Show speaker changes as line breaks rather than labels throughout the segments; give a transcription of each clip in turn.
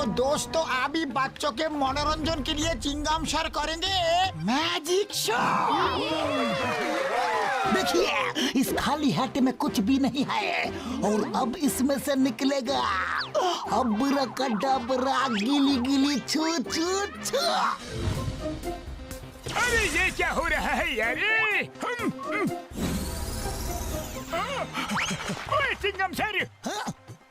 तो दोस्तों अभी बच्चों के मनोरंजन के लिए चिंगम सर करेंगे मैजिक शो। देखिए इस खाली हाथ में कुछ भी नहीं है और अब इसमें से निकलेगा अबराकडाबरा गिली गिली छू छू छू।
अरे ये क्या हो रहा है यार? ओए चिंगम सर,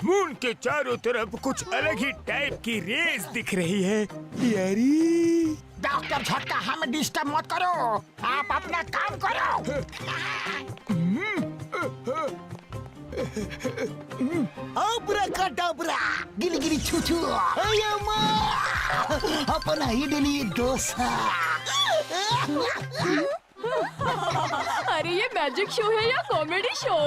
मून के चारों तरफ कुछ अलग ही टाइप की रेस दिख रही है यारी।
डॉक्टर झटका हमें डिस्टर्ब मत करो, आप अपना काम करो। अबराकडाबरा गिली गिली छू छू। अपना इडली डोसा।
अरे ये मैजिक शो है या कॉमेडी शो?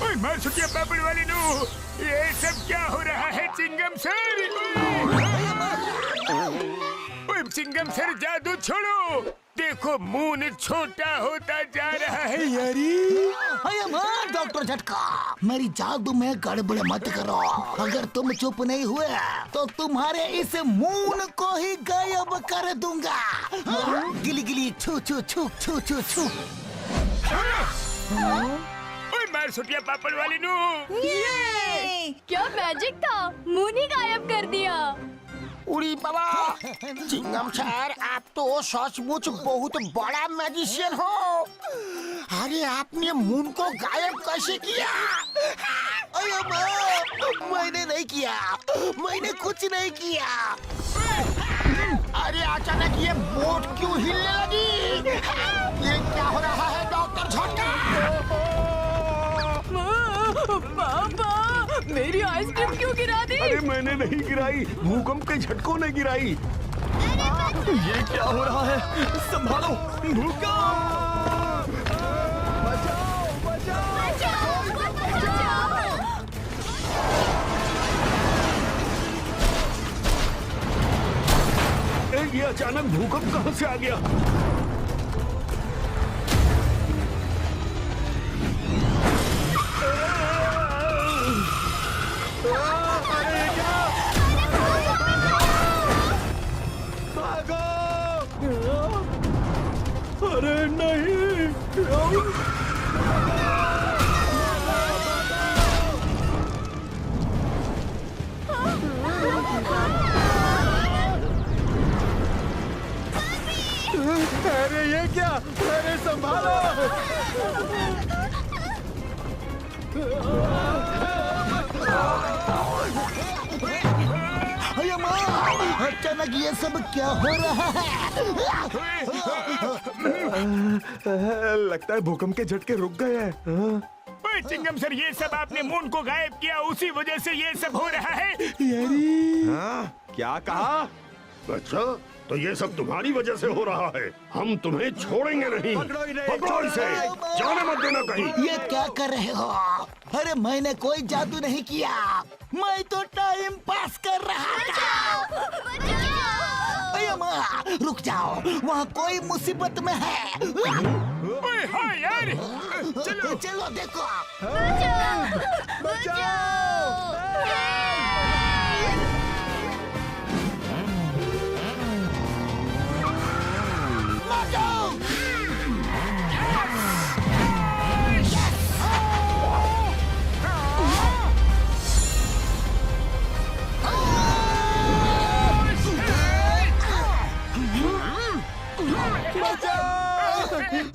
ओए मार सुटिया पापड़ वाली नू, ये सब क्या हो रहा है चिंगम सर? ओए चिंगम सर जादू छोड़ो, देखो मून छोटा होता जा रहा है यारी।
डॉक्टर झटका मेरी जादू में गड़बड़ मत करो, अगर तुम चुप नहीं हुए तो तुम्हारे इस मून को ही गायब कर दूंगा। गिली गिली छू छू छू छू छू छू।
ओए मार सुटिया पापड़ वाली नू,
क्या मैजिक था, मून ही गायब कर दिया।
उड़ी बाबा, चिंगम सर आप तो सचमुच बहुत बड़ा मैजिशियन हो। अरे आपने मून को गायब कैसे किया? मैंने नहीं किया, मैंने कुछ नहीं किया। अरे अचानक ये बोट क्यों हिलने लगी? ये क्या हो रहा है डॉक्टर झटका?
पापा मेरी आइसक्रीम क्यों गिरा दी?
अरे मैंने नहीं गिराई, भूकंप के झटकों ने गिराई। ये क्या हो रहा है? संभालो, भूकंप! ये अचानक भूकंप कहां से आ गया? अरे नहीं! अरे ये क्या? अरे संभालो!
अचानक ये सब क्या हो रहा है?
लगता है भूकंप के झटके रुक गए हैं।
ओए चिंगम सर, ये सब आपने मून को गायब किया, उसी वजह से ये सब हो रहा है
यारी। क्या कहा?
अच्छा, तो ये सब तुम्हारी वजह से हो रहा है। हम तुम्हें छोड़ेंगे नहीं। पकड़ो इसे, जाने मत देना कहीं।
ये क्या कर रहे हो? अरे मैंने कोई जादू नहीं किया, मैं तो टाइम पास कर रहा था। अरे माँ, रुक जाओ, वहाँ कोई मुसीबत में है।
ओए हाँ यार,
चलो चलो देखो।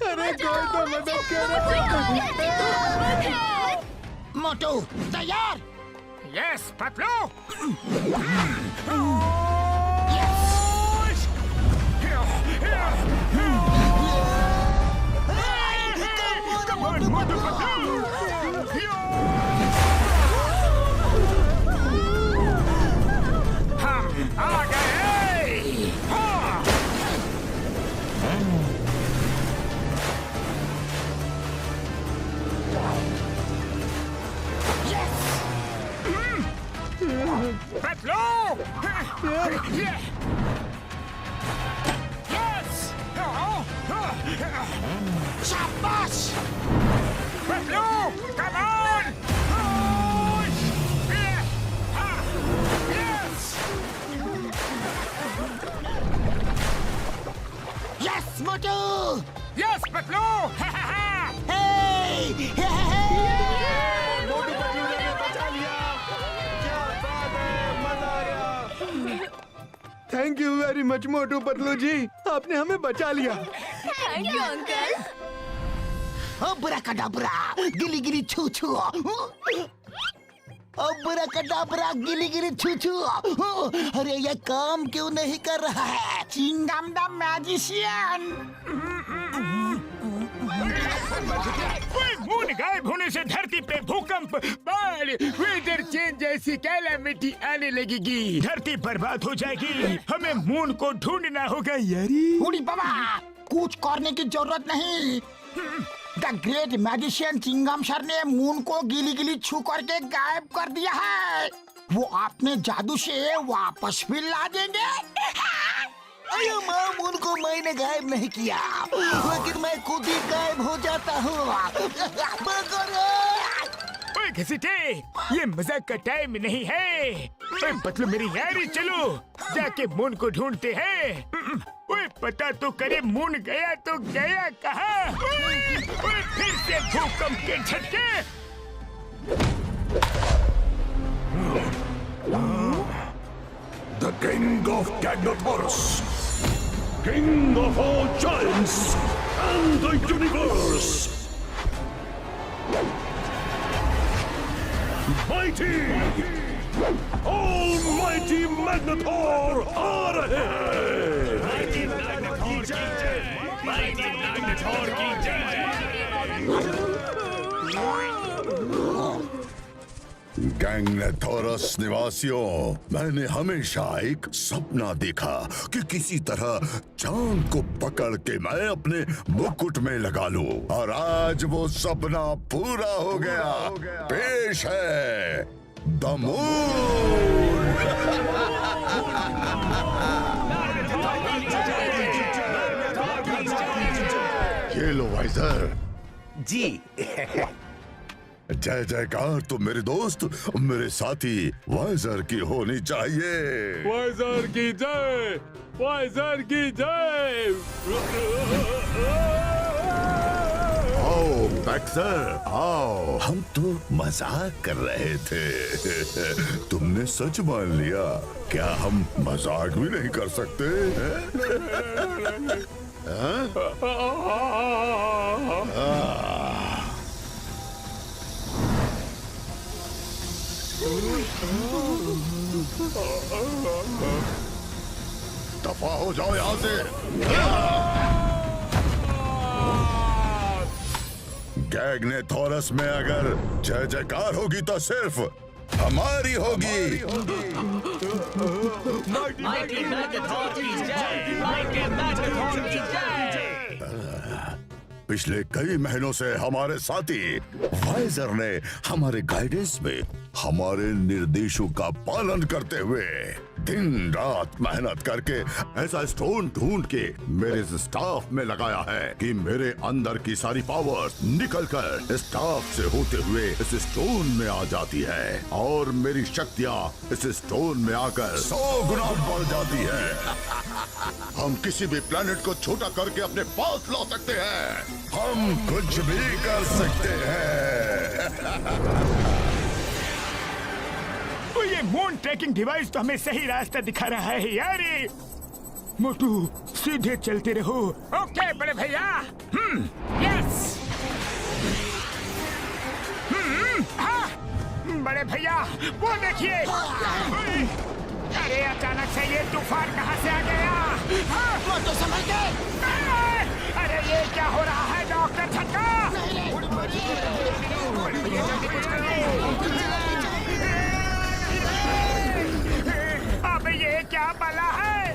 अरे कोई तो मदद करो!
मोटू तैयार?
यस पतलू। हम आ गए। पतलू! यस!
शाबाश!
Patlu! Come on!
Yes Motu.
Yes Patlu.
Hey, hey, hey.
Motu Patlu ने बचा लिया। क्या बात है, मजा आया। Thank you very much Motu Patlu ji, आपने हमें बचा लिया।
Thank you uncle.
अब्राकडाब्रा, गिली गिली छू छू। अब्राकडाब्रा, गिली गिली छू छू। अरे ये काम क्यों नहीं कर रहा है? Chingam the magician.
मून गायब होने से धरती पे भूकंप, बाढ़, वेदर चेंज जैसी कैलामिटी आने लगेगी। धरती बर्बाद हो जाएगी। हमें मून को ढूंढना होगा यारी।
उड़ी बाबा, कुछ करने की जरूरत नहीं। The great magician Chingam sir ने मून को गिली गिली छू करके गायब कर दिया है। वो अपने जादू से वापस भी ला देंगे। अरे माँ, मून को मैंने गायब नहीं किया, लेकिन मैं खुद ही गायब हो जाता हूँ।
ओए घसीटे, ये मजाक का टाइम नहीं है। ओए पतलू मेरी यारी, चलो जाके मून को ढूंढते हैं। ओए पता तो करे, मून गया तो गया कहाँ? ओए फिर से भूकंप के झटके।
The King of Gagnotaurus, King of all giants and the universe. Mighty, almighty Magnetor आ रहे हैं।
Mighty Magnetor की जय।
गैंगनेथोरस निवासियों, मैंने हमेशा एक सपना देखा कि किसी तरह चांद को पकड़ के मैं अपने मुकुट में लगा लूं, और आज वो सपना पूरा हो गया। पेश है द मून।
ये लो वाइजर।
जी।
जय जयकार तो मेरे दोस्त, मेरे साथी वाइजर की होनी चाहिए।
वाइजर की जय, वाइजर की जय।
आओ बैक्सर, आओ। हम तो मजाक कर रहे थे, तुमने सच मान लिया। क्या हम मजाक भी नहीं कर सकते? दफा हो जाओ यहाँ से। गैंगनेथोरस में अगर जय जयकार होगी तो सिर्फ हमारी होगी।
माइटी मैग्नेटॉर की जय, माइटी मैग्नेटॉर की जय।
पिछले कई महीनों से हमारे साथी वाइजर ने हमारे गाइडेंस में हमारे निर्देशों का पालन करते हुए दिन रात मेहनत करके ऐसा स्टोन ढूंढ के मेरे स्टाफ में लगाया है कि मेरे अंदर की सारी पावर्स निकलकर स्टाफ से होते हुए इस स्टोन में आ जाती है, और मेरी शक्तियाँ इस स्टोन में आकर 100 गुना बढ़ जाती है। हम किसी भी प्लेनेट को छोटा करके अपने पास ला सकते हैं। हम कुछ भी कर सकते हैं।
तो ये मून ट्रैकिंग डिवाइस तो हमें सही रास्ता दिखा रहा है यारी। मोटू सीधे चलते रहो। ओके बड़े भैया। यस। हाँ बड़े भैया, वो देखिए। अरे अचानक से ये तूफान कहाँ से आ गया?
मोटू संभल के।
अरे ये क्या हो रहा है डॉक्टर झटका? जल्दी कुछ करिए। अब ये क्या बला है?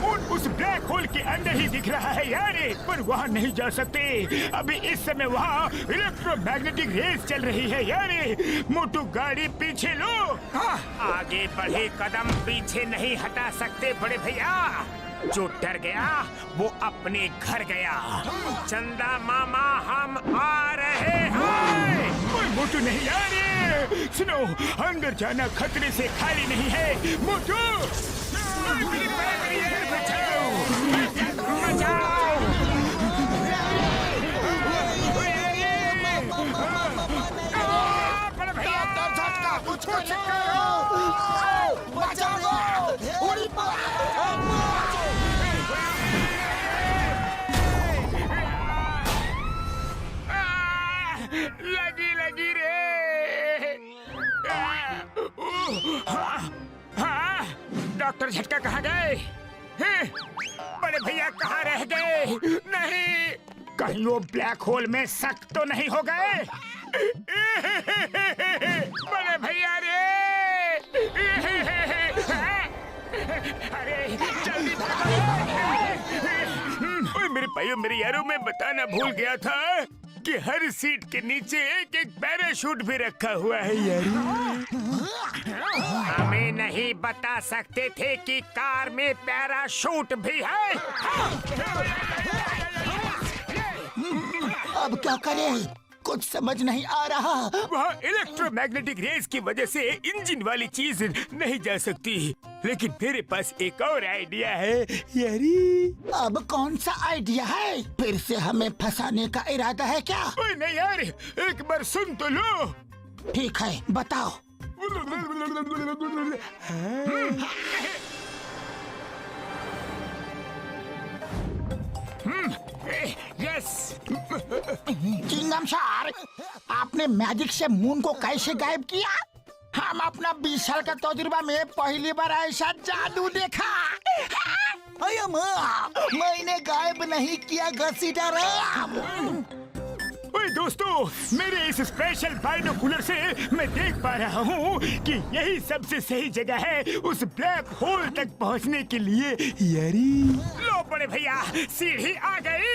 मून उस ब्लैक होल के अंदर ही दिख रहा है यार, पर वहाँ नहीं जा सकते। अभी इस समय वहाँ इलेक्ट्रोमैग्नेटिक रेस चल रही है यार। मोटू गाड़ी पीछे लो। आगे बढ़े कदम पीछे नहीं हटा सकते बड़े भैया। जो डर गया वो अपने घर गया। चंदा मामा हम आ रहे हैं। मोटू नहीं यार, सुनो, अंदर जाना खतरे से खाली नहीं है। मोटू कहीं वो ब्लैक होल में सक तो नहीं हो गए? बड़े भैया रे! अरे जल्दी ओए मेरे भाइयों मेरे यारों, मैं बताना भूल गया था कि हर सीट के नीचे एक एक पैराशूट भी रखा हुआ है यार। हमें नहीं बता सकते थे कि कार में पैराशूट भी है।
अब क्या करें? कुछ समझ नहीं आ रहा।
वहाँ इलेक्ट्रोमैग्नेटिक रेस की वजह से इंजन वाली चीज नहीं जा सकती, लेकिन मेरे पास एक और आइडिया है यारी।
अब कौन सा आइडिया है? फिर से हमें फंसाने का इरादा है क्या?
ओए नहीं यार, एक बार सुन तो लो।
ठीक है, बताओ।
यस।
चिंगम सर, आपने मैजिक से मून को कैसे गायब किया? हम अपना 20 साल का तजुर्बा में पहली बार ऐसा जादू देखा। अरे माँ, मैंने गायब नहीं किया घसीटा।
ओए दोस्तों, मेरे इस स्पेशल बाइनोकुलर से मैं देख पा रहा हूँ कि यही सबसे सही जगह है उस ब्लैक होल तक पहुँचने के लिए यारी। लो बड़े भैया, सीढ़ी आ गई।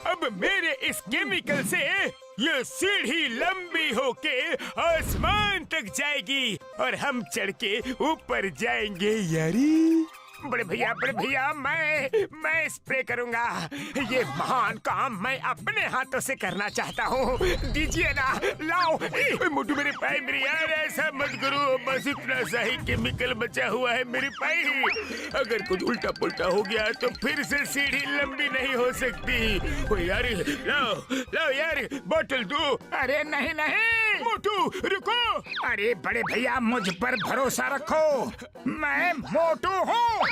अब मेरे इस केमिकल से ये सीढ़ी लंबी होके आसमान तक जाएगी और हम चढ़ के ऊपर जाएंगे यारी। बड़े भैया मैं स्प्रे करूंगा। ये महान काम मैं अपने हाथों से करना चाहता हूँ। दीजिए ना, लाओ। मोटू मेरे पाई, मेरे यार ऐसा मत करो, बस इतना सा ही केमिकल बचा हुआ है मेरे पाई। अगर कुछ उल्टा पुल्टा हो गया तो फिर से सीढ़ी लंबी नहीं हो सकती। ओ यार, लाओ यार, बोतल दो। अरे नहीं मोटू रुको। अरे बड़े भैया, मुझ पर भरोसा रखो, मैं मोटू हूँ।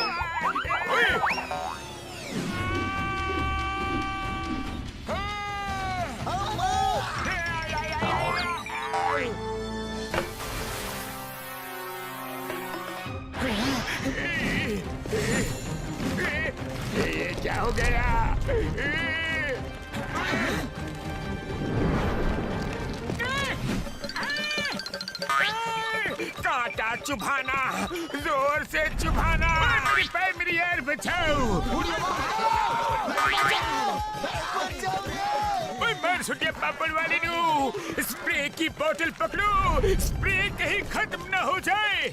ये क्या हो गया? कांटा चुभाना, जोर से चुभाना। मेरी पैर, मेरी यार बचाओ। मार सुटिया पापड़ वाली नू, स्प्रे की बोतल पकड़ो, स्प्रे कहीं खत्म न हो जाए।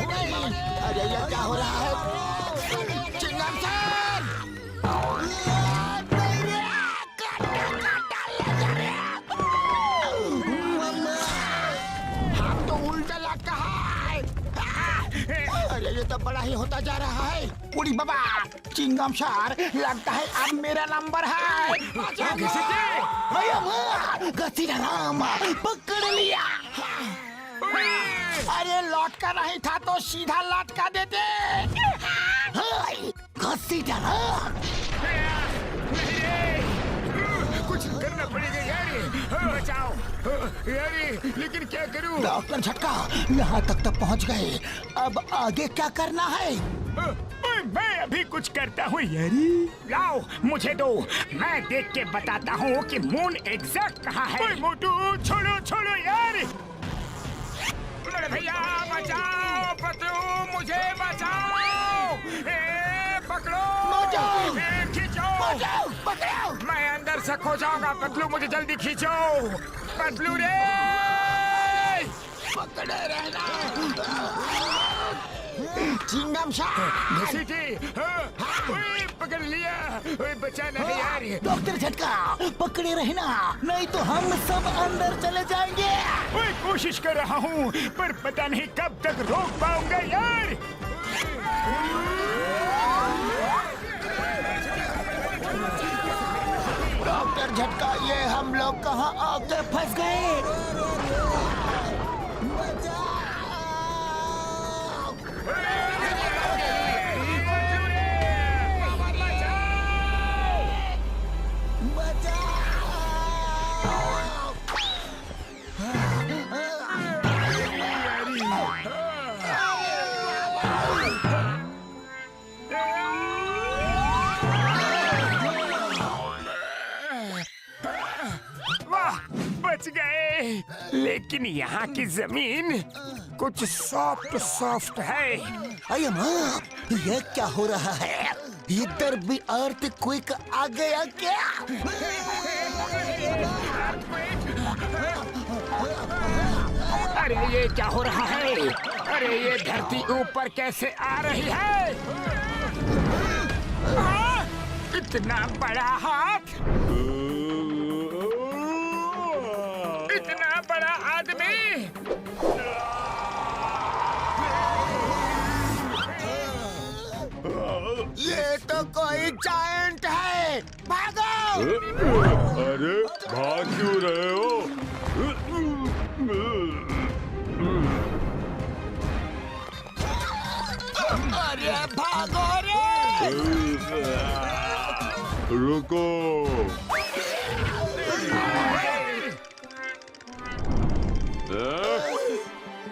नहीं। अरे ये क्या हो रहा है? चिंगम सर! हम तो उल्टा लटका है। अरे ये तो बड़ा ही होता जा रहा है। उड़ी बाबा, चिंगम सर, लगता है अब मेरा नंबर है। राम पकड़ लिया। अरे लौटका नहीं था तो सीधा लटका देते।
कुछ करना पड़ेगा यारी। बचाओ यारी, लेकिन क्या करूं?
डॉक्टर झटका, यहाँ तक तो पहुँच गए। अब आगे क्या करना है?
मैं अभी कुछ करता हूँ यारी। लाओ मुझे दो, मैं देख के बताता हूँ कि मून एग्जैक्ट कहाँ है। मोटू छोड़ो यार। बड़े भैया बचाओ, पतलू मुझे बचाओ। पकड़ो, खींचो। मैं अंदर से खो जाऊंगा। पतलू मुझे जल्दी खींचो। पतलू रे,
पकड़े रहना। चिंगम
पकड़ लिया। बचाना है यार।
डॉक्टर झटका, पकड़े रहना, नहीं तो हम सब अंदर चले जाएंगे।
कोशिश कर रहा हूँ, पर पता नहीं कब तक रोक पाऊंगा यार।
डॉक्टर झटका, ये हम लोग कहाँ आकर फंस गए?
लेकिन यहाँ की जमीन कुछ सॉफ्ट सॉफ्ट है।
अरे माँ, ये क्या हो रहा है? इधर भी अर्थ क्विक आ गया क्या?
अरे ये क्या हो रहा है? अरे ये धरती ऊपर कैसे आ रही है? इतना बड़ा हाथ, इतना बड़ा आदमी।
ये तो कोई जायंट है, भागो!
अरे भाग क्यों रहे हो?
अरे भागो रे!
रुको।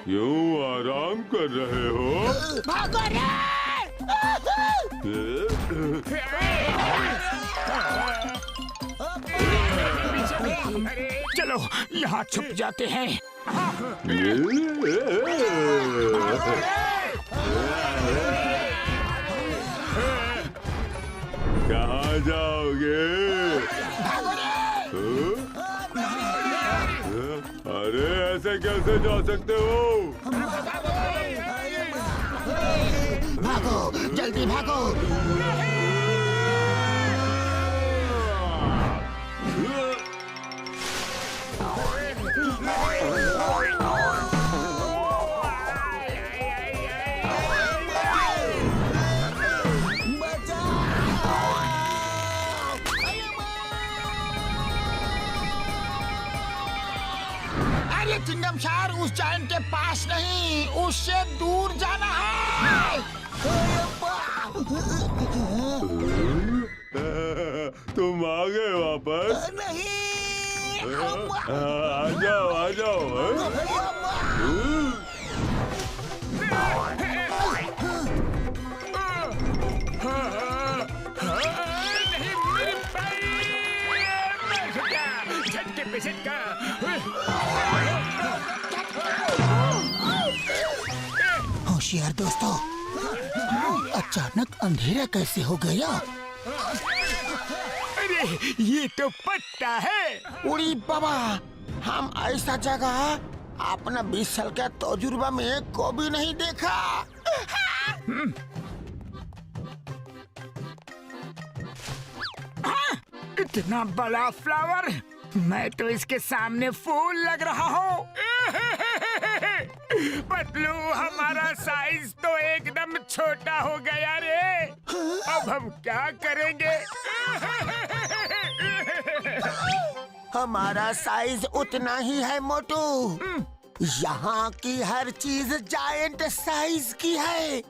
क्यों आराम कर रहे हो?
भागो रे!
चलो यहाँ छुप जाते हैं।
कहाँ जाओगे? अरे ऐसे कैसे जा सकते हो?
भागो, जल्दी भागो! अरे चिंगम शार, उस जायंट के पास नहीं, उससे दूर जाना है।
तुम आ गए वापस?
नहीं,
आ जाओ आ जाओ।
झटके पे झटका।
होशियार दोस्तों, अचानक अंधेरा कैसे हो गया?
अरे ये तो पट्टा है।
उड़ी बाबा, हम ऐसा जगह अपना 20 साल का तजुर्बा में कभी नहीं देखा।
इतना बड़ा फ्लावर, मैं तो इसके सामने फूल लग रहा हूँ। पतलू, हमारा साइज तो एकदम छोटा हो गया रे। अब हम क्या करेंगे?
हमारा साइज उतना ही है मोटू। यहाँ की हर चीज जायंट साइज की है।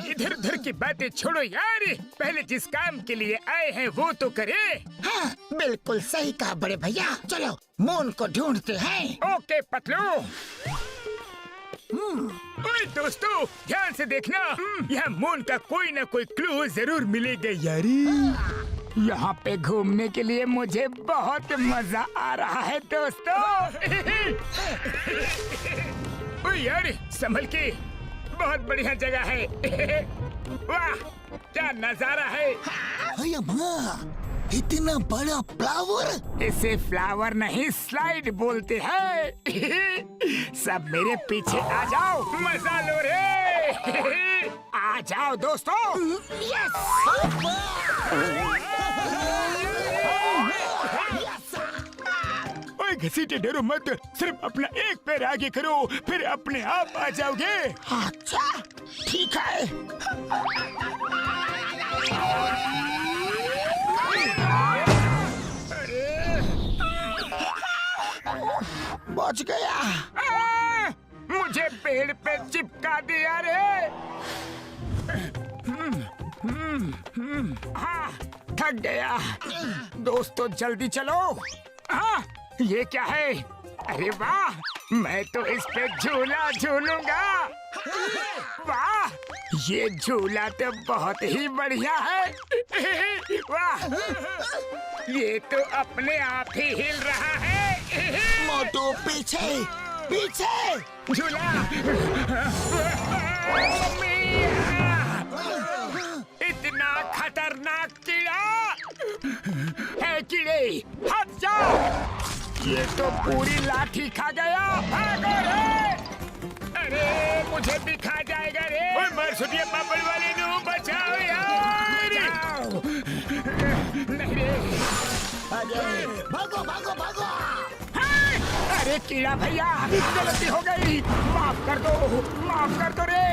इधर उधर की बातें छोड़ो यार, पहले जिस काम के लिए आए हैं वो तो करे।
हाँ, बिल्कुल सही कहा बड़े भैया। चलो मून को ढूंढते हैं।
ओके पतलू। ओए दोस्तों, ध्यान से देखना, यहाँ मून का कोई ना कोई क्लू जरूर मिलेगा यारी। यहाँ पे घूमने के लिए मुझे बहुत मजा आ रहा है दोस्तों। ओए यार, संभल के, बहुत बढ़िया जगह है। वाह, क्या नजारा है।
अरे माँ, इतना बड़ा फ्लावर!
इसे फ्लावर नहीं, स्लाइड बोलते हैं। सब मेरे पीछे आ जाओ, मजा लो रे। आ जाओ दोस्तों। ओए घसीटे डरो मत, सिर्फ अपना एक पैर आगे करो, फिर अपने आप आ जाओगे।
अच्छा, ठीक है। बच गया।
मुझे पेड़ पे चिपका दिया रे। हाँ, थक गया। दोस्तों जल्दी चलो। हाँ, ये क्या है? अरे वाह, मैं तो इस पे झूला झूलूंगा। वाह, ये झूला तो बहुत ही बढ़िया है। वाह, ये तो अपने आप ही हिल रहा है।
मोटू पीछे पीछे।
झूला। मम्मी! इतना खतरनाक कीड़ा है। कीड़े हट जा। ये तो पूरी लाठी खा गया। भागो रे! अरे मुझे भी खा जाएगा रे। ओए मर सुनिए पापड़ वाले नु, बचाओ यार। नहीं रे।
भागो भागो भागो।
अरे कीड़ा भैया, गलती हो गई, माफ कर दो रे।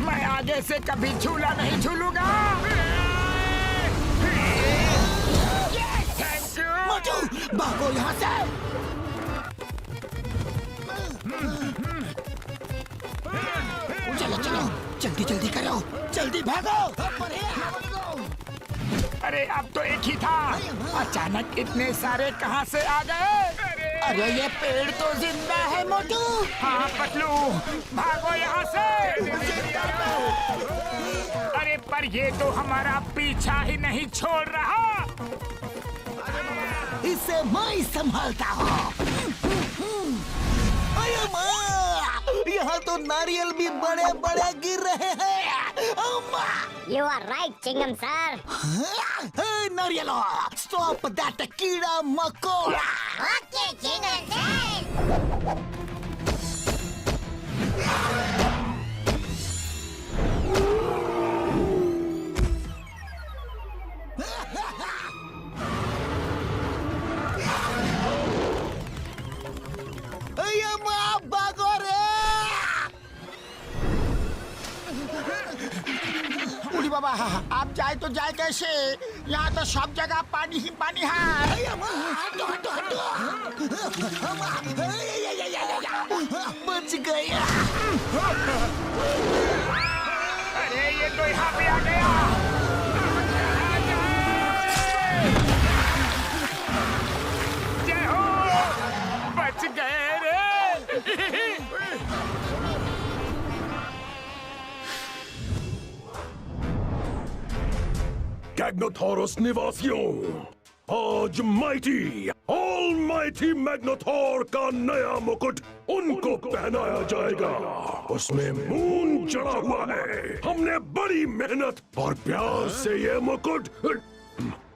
मैं आगे से कभी झूला नहीं झूलूंगा। Thank you.
मोटू भागो यहाँ से। चलो चलो जल्दी जल्दी करो, जल्दी भागो।
अरे अब तो एक ही था, अचानक इतने सारे कहाँ से आ गए?
अरे ये पेड़ तो जिंदा है मोटू।
हाँ पतलू, भागो यहाँ से। अरे पर ये तो हमारा पीछा ही नहीं छोड़ रहा।
इसे मैं ही संभालता हूँ। अरे माँ, यहाँ तो नारियल भी बड़े बड़े गिर रहे हैं।
You are right, Chingam sir.
Hey, नारियलो, stop that कीड़ा मकोड़ा।
Okay, Chingam sir.
अरे माँ, भागो रे।
उड़ी बाबा, आप जाए तो जाए कैसे? यहाँ तो सब जगह पानी ही पानी है।
अरे माँ, हटो हटो हटो। बच गया।
अरे ये तो यहाँ पे आ गया। जय हो, बच गए रे।
गैग्नोथोरस निवासियों, आज माइटी ऑलमाइटी मैग्नेथोर का नया मुकुट उनको पहनाया जाएगा। उसमें मून जड़ा हुआ है। हमने बड़ी मेहनत और प्यार से ये मुकुट,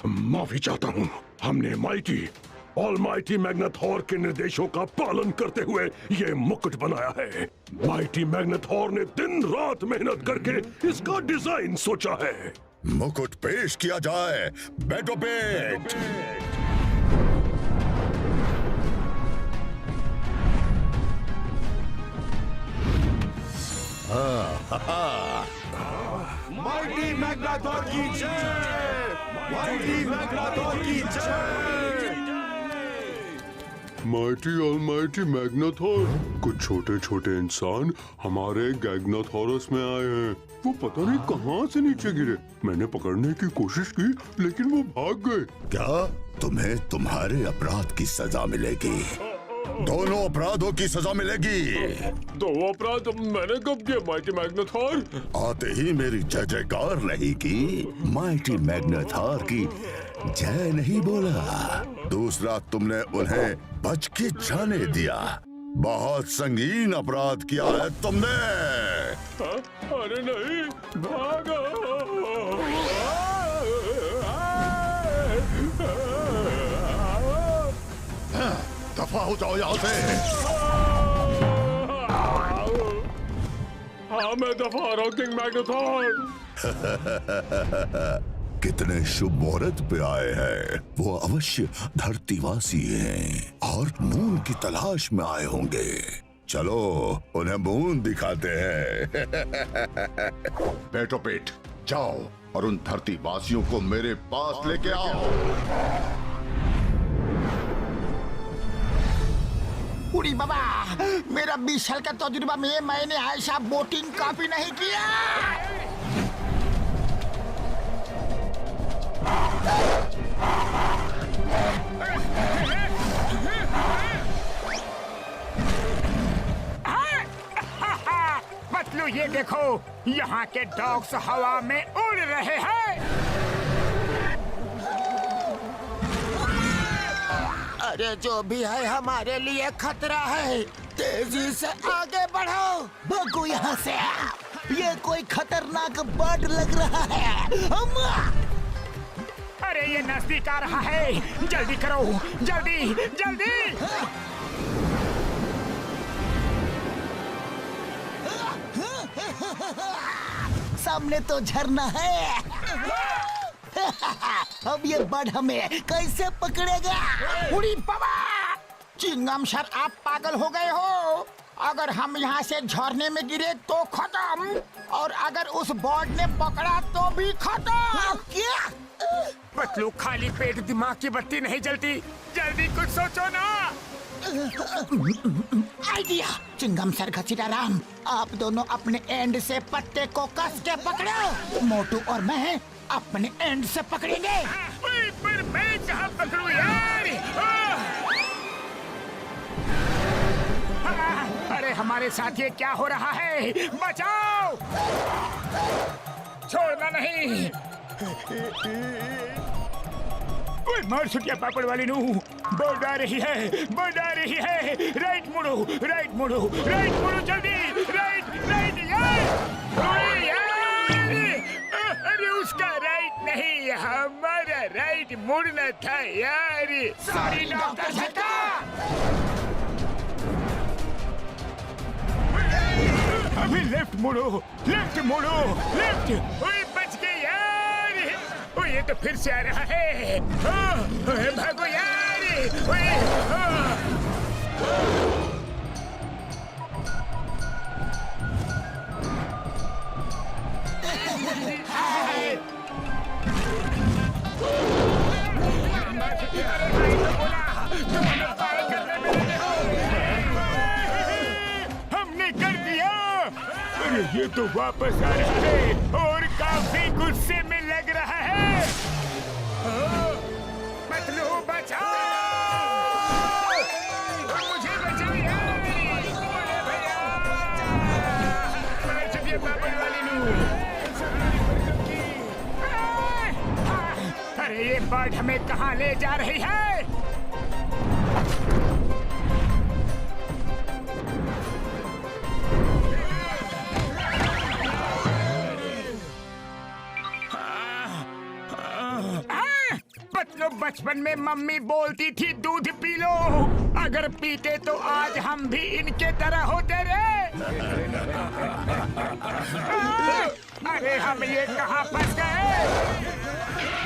माफी चाहता हूँ, हमने माइटी ऑलमाइटी मैग्नेथोर के निर्देशों का पालन करते हुए ये मुकुट बनाया है। माइटी मैग्नेथोर ने दिन रात मेहनत करके इसका डिजाइन सोचा है।
मुकुट पेश किया जाए। बैठो पेट।
माइटी मैग्नेथोर की जय। माइटी मैग्नेथोर की जय।
माइटी ऑलमाइटी मैग्नेथोर, कुछ छोटे छोटे इंसान हमारे गैग्नाथोरस में आए हैं। वो पता नहीं कहाँ से नीचे गिरे। मैंने पकड़ने की कोशिश की लेकिन वो भाग गए।
क्या तुम्हें तुम्हारे अपराध की सजा मिलेगी? दोनों अपराधों की सजा मिलेगी।
दो अपराध मैंने कब किया माइटी मैग्नेथोर?
आते ही मेरी जय जयकार नहीं की, माइटी मैग्नेथोर की जय नहीं बोला। दूसरा, तुमने उन्हें बच के जाने दिया। बहुत संगीन अपराध किया है तुमने।
अरे नहीं, भागो।
दफा हो जाओ यहाँ से।
हाँ मैं दफा रहा हूँ किंग मैग्नेथोर।
कितने शुभ मुहूर्त पे आए हैं। वो अवश्य धरतीवासी हैं और मून की तलाश में आए होंगे। चलो उन्हें मून दिखाते हैं।
बैठो पेट, जाओ और उन धरतीवासियों को मेरे पास लेके आओ।
उड़ी बाबा, मेरा 20 साल का तजुर्बा में मैंने ऐसा बोटिंग कभी नहीं किया। पतलू ये देखो, यहाँ के डॉग्स हवा में उड़ रहे हैं।
अरे जो भी है हमारे लिए खतरा है, तेजी से आगे बढ़ो। भागो यहाँ से, ये कोई खतरनाक बर्ड लग रहा है।
अरे ये नजदीक आ रहा है, जल्दी करो, जल्दी जल्दी।
सामने तो झरना है। अब ये बर्ड हमें कैसे पकड़ेगा?
उड़ी बाबा! चिंगम सर, आप पागल हो गए हो। अगर हम यहाँ से झरने में गिरे तो खत्म, और अगर उस बर्ड ने पकड़ा तो भी खत्म।
क्या?
पतलू, खाली पेट दिमाग की बत्ती नहीं जलती, जल्दी कुछ सोचो ना।
आइडिया! चिंगम सर, घसीटा राम, आप दोनों अपने एंड से पत्ते को कस के पकड़ो। मोटू और मैं अपने एंड से पकड़ेंगे।
पर मैं कहाँ पकड़ूं यार? अरे हमारे साथ ये क्या हो रहा है? बचाओ! छोड़ना नहीं। ओए मार सुटिया पापड़ वाली नू, बोर्ड आ रही है, बोर्ड आ रही है। राइट मुड़ो, राइट मुड़ो, राइट मुड़ो, जल्दी, राइट राइट यार। अरे उसका राइट नहीं, हमारा राइट मुड़ना था यार। सॉरी डॉक्टर झटका। अभी लेफ्ट मुड़ो, लेफ्ट मुड़ो, लेफ्ट। ओए बच गए यार। ओए ये तो फिर से आ रहा है। ओए भागो यार। ओए हमने कर दिया। अरे ये तो वापस आ रहा है और काफी गुस्से में लग रहा है। पतलू बचाओ, मुझे बचाओ यार। भैया पापड़ वाली नू। अरे ये बर्ड हमें कहाँ ले जा रही है? पतलू, बचपन में मम्मी बोलती थी दूध पी लो, अगर पीते तो आज हम भी इनके तरह होते रे। अरे हम ये कहाँ फंस गए?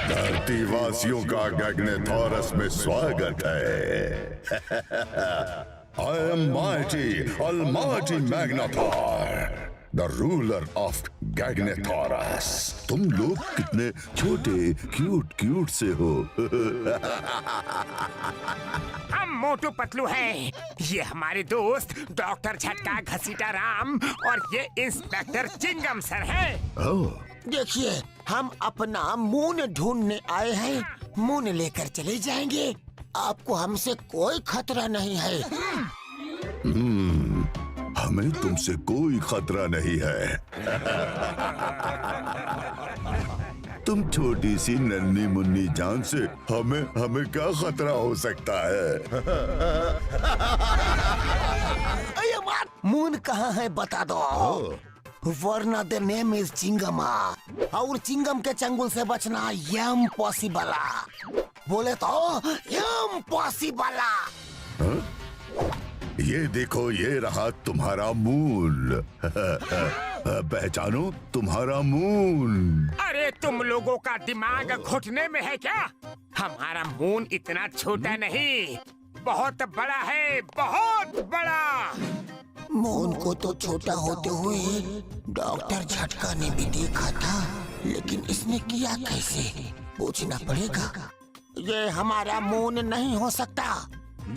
धरतीवासियों का गैग्नेथोरस में स्वागत है। I am mighty, almighty Magnetor, the ruler of Gagnethoras. तुम लोग कितने छोटे क्यूट से हो।
हम मोटू पतलू हैं। ये हमारे दोस्त डॉक्टर झटका, घसीटा राम और ये इंस्पेक्टर चिंगम सर हैं।
देखिए, हम अपना मून ढूंढने आए हैं। मून लेकर चले जाएंगे। आपको हमसे कोई खतरा नहीं है।
हमें तुमसे कोई खतरा नहीं है। तुम छोटी सी नन्ही मुन्नी जान से हमें क्या खतरा हो सकता है?
मून कहाँ है बता दो, वरना द नेम इज चिंगमा, और चिंगम के चंगुल से बचना इम्पॉसिबल। बोले तो इम्पॉसिबल।
ये देखो, ये रहा तुम्हारा मून। पहचानो तुम्हारा मून।
अरे तुम लोगों का दिमाग घुटने में है क्या? हमारा मून इतना छोटा नहीं, बहुत बड़ा है, बहुत बड़ा।
मून को तो छोटा होते हुए डॉक्टर झटका ने भी देखा था, लेकिन इसने किया कैसे? पूछना पड़ेगा। ये हमारा मून नहीं हो सकता।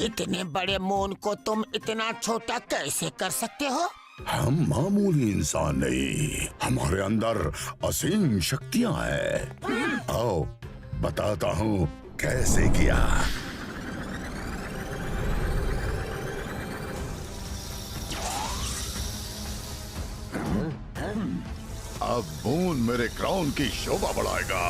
इतने बड़े मून को तुम इतना छोटा कैसे कर सकते हो?
हम मामूली इंसान नहीं, हमारे अंदर असीम शक्तियां हैं। आओ बताता हूँ कैसे किया।
अब मून मेरे क्राउन की शोभा बढ़ाएगा।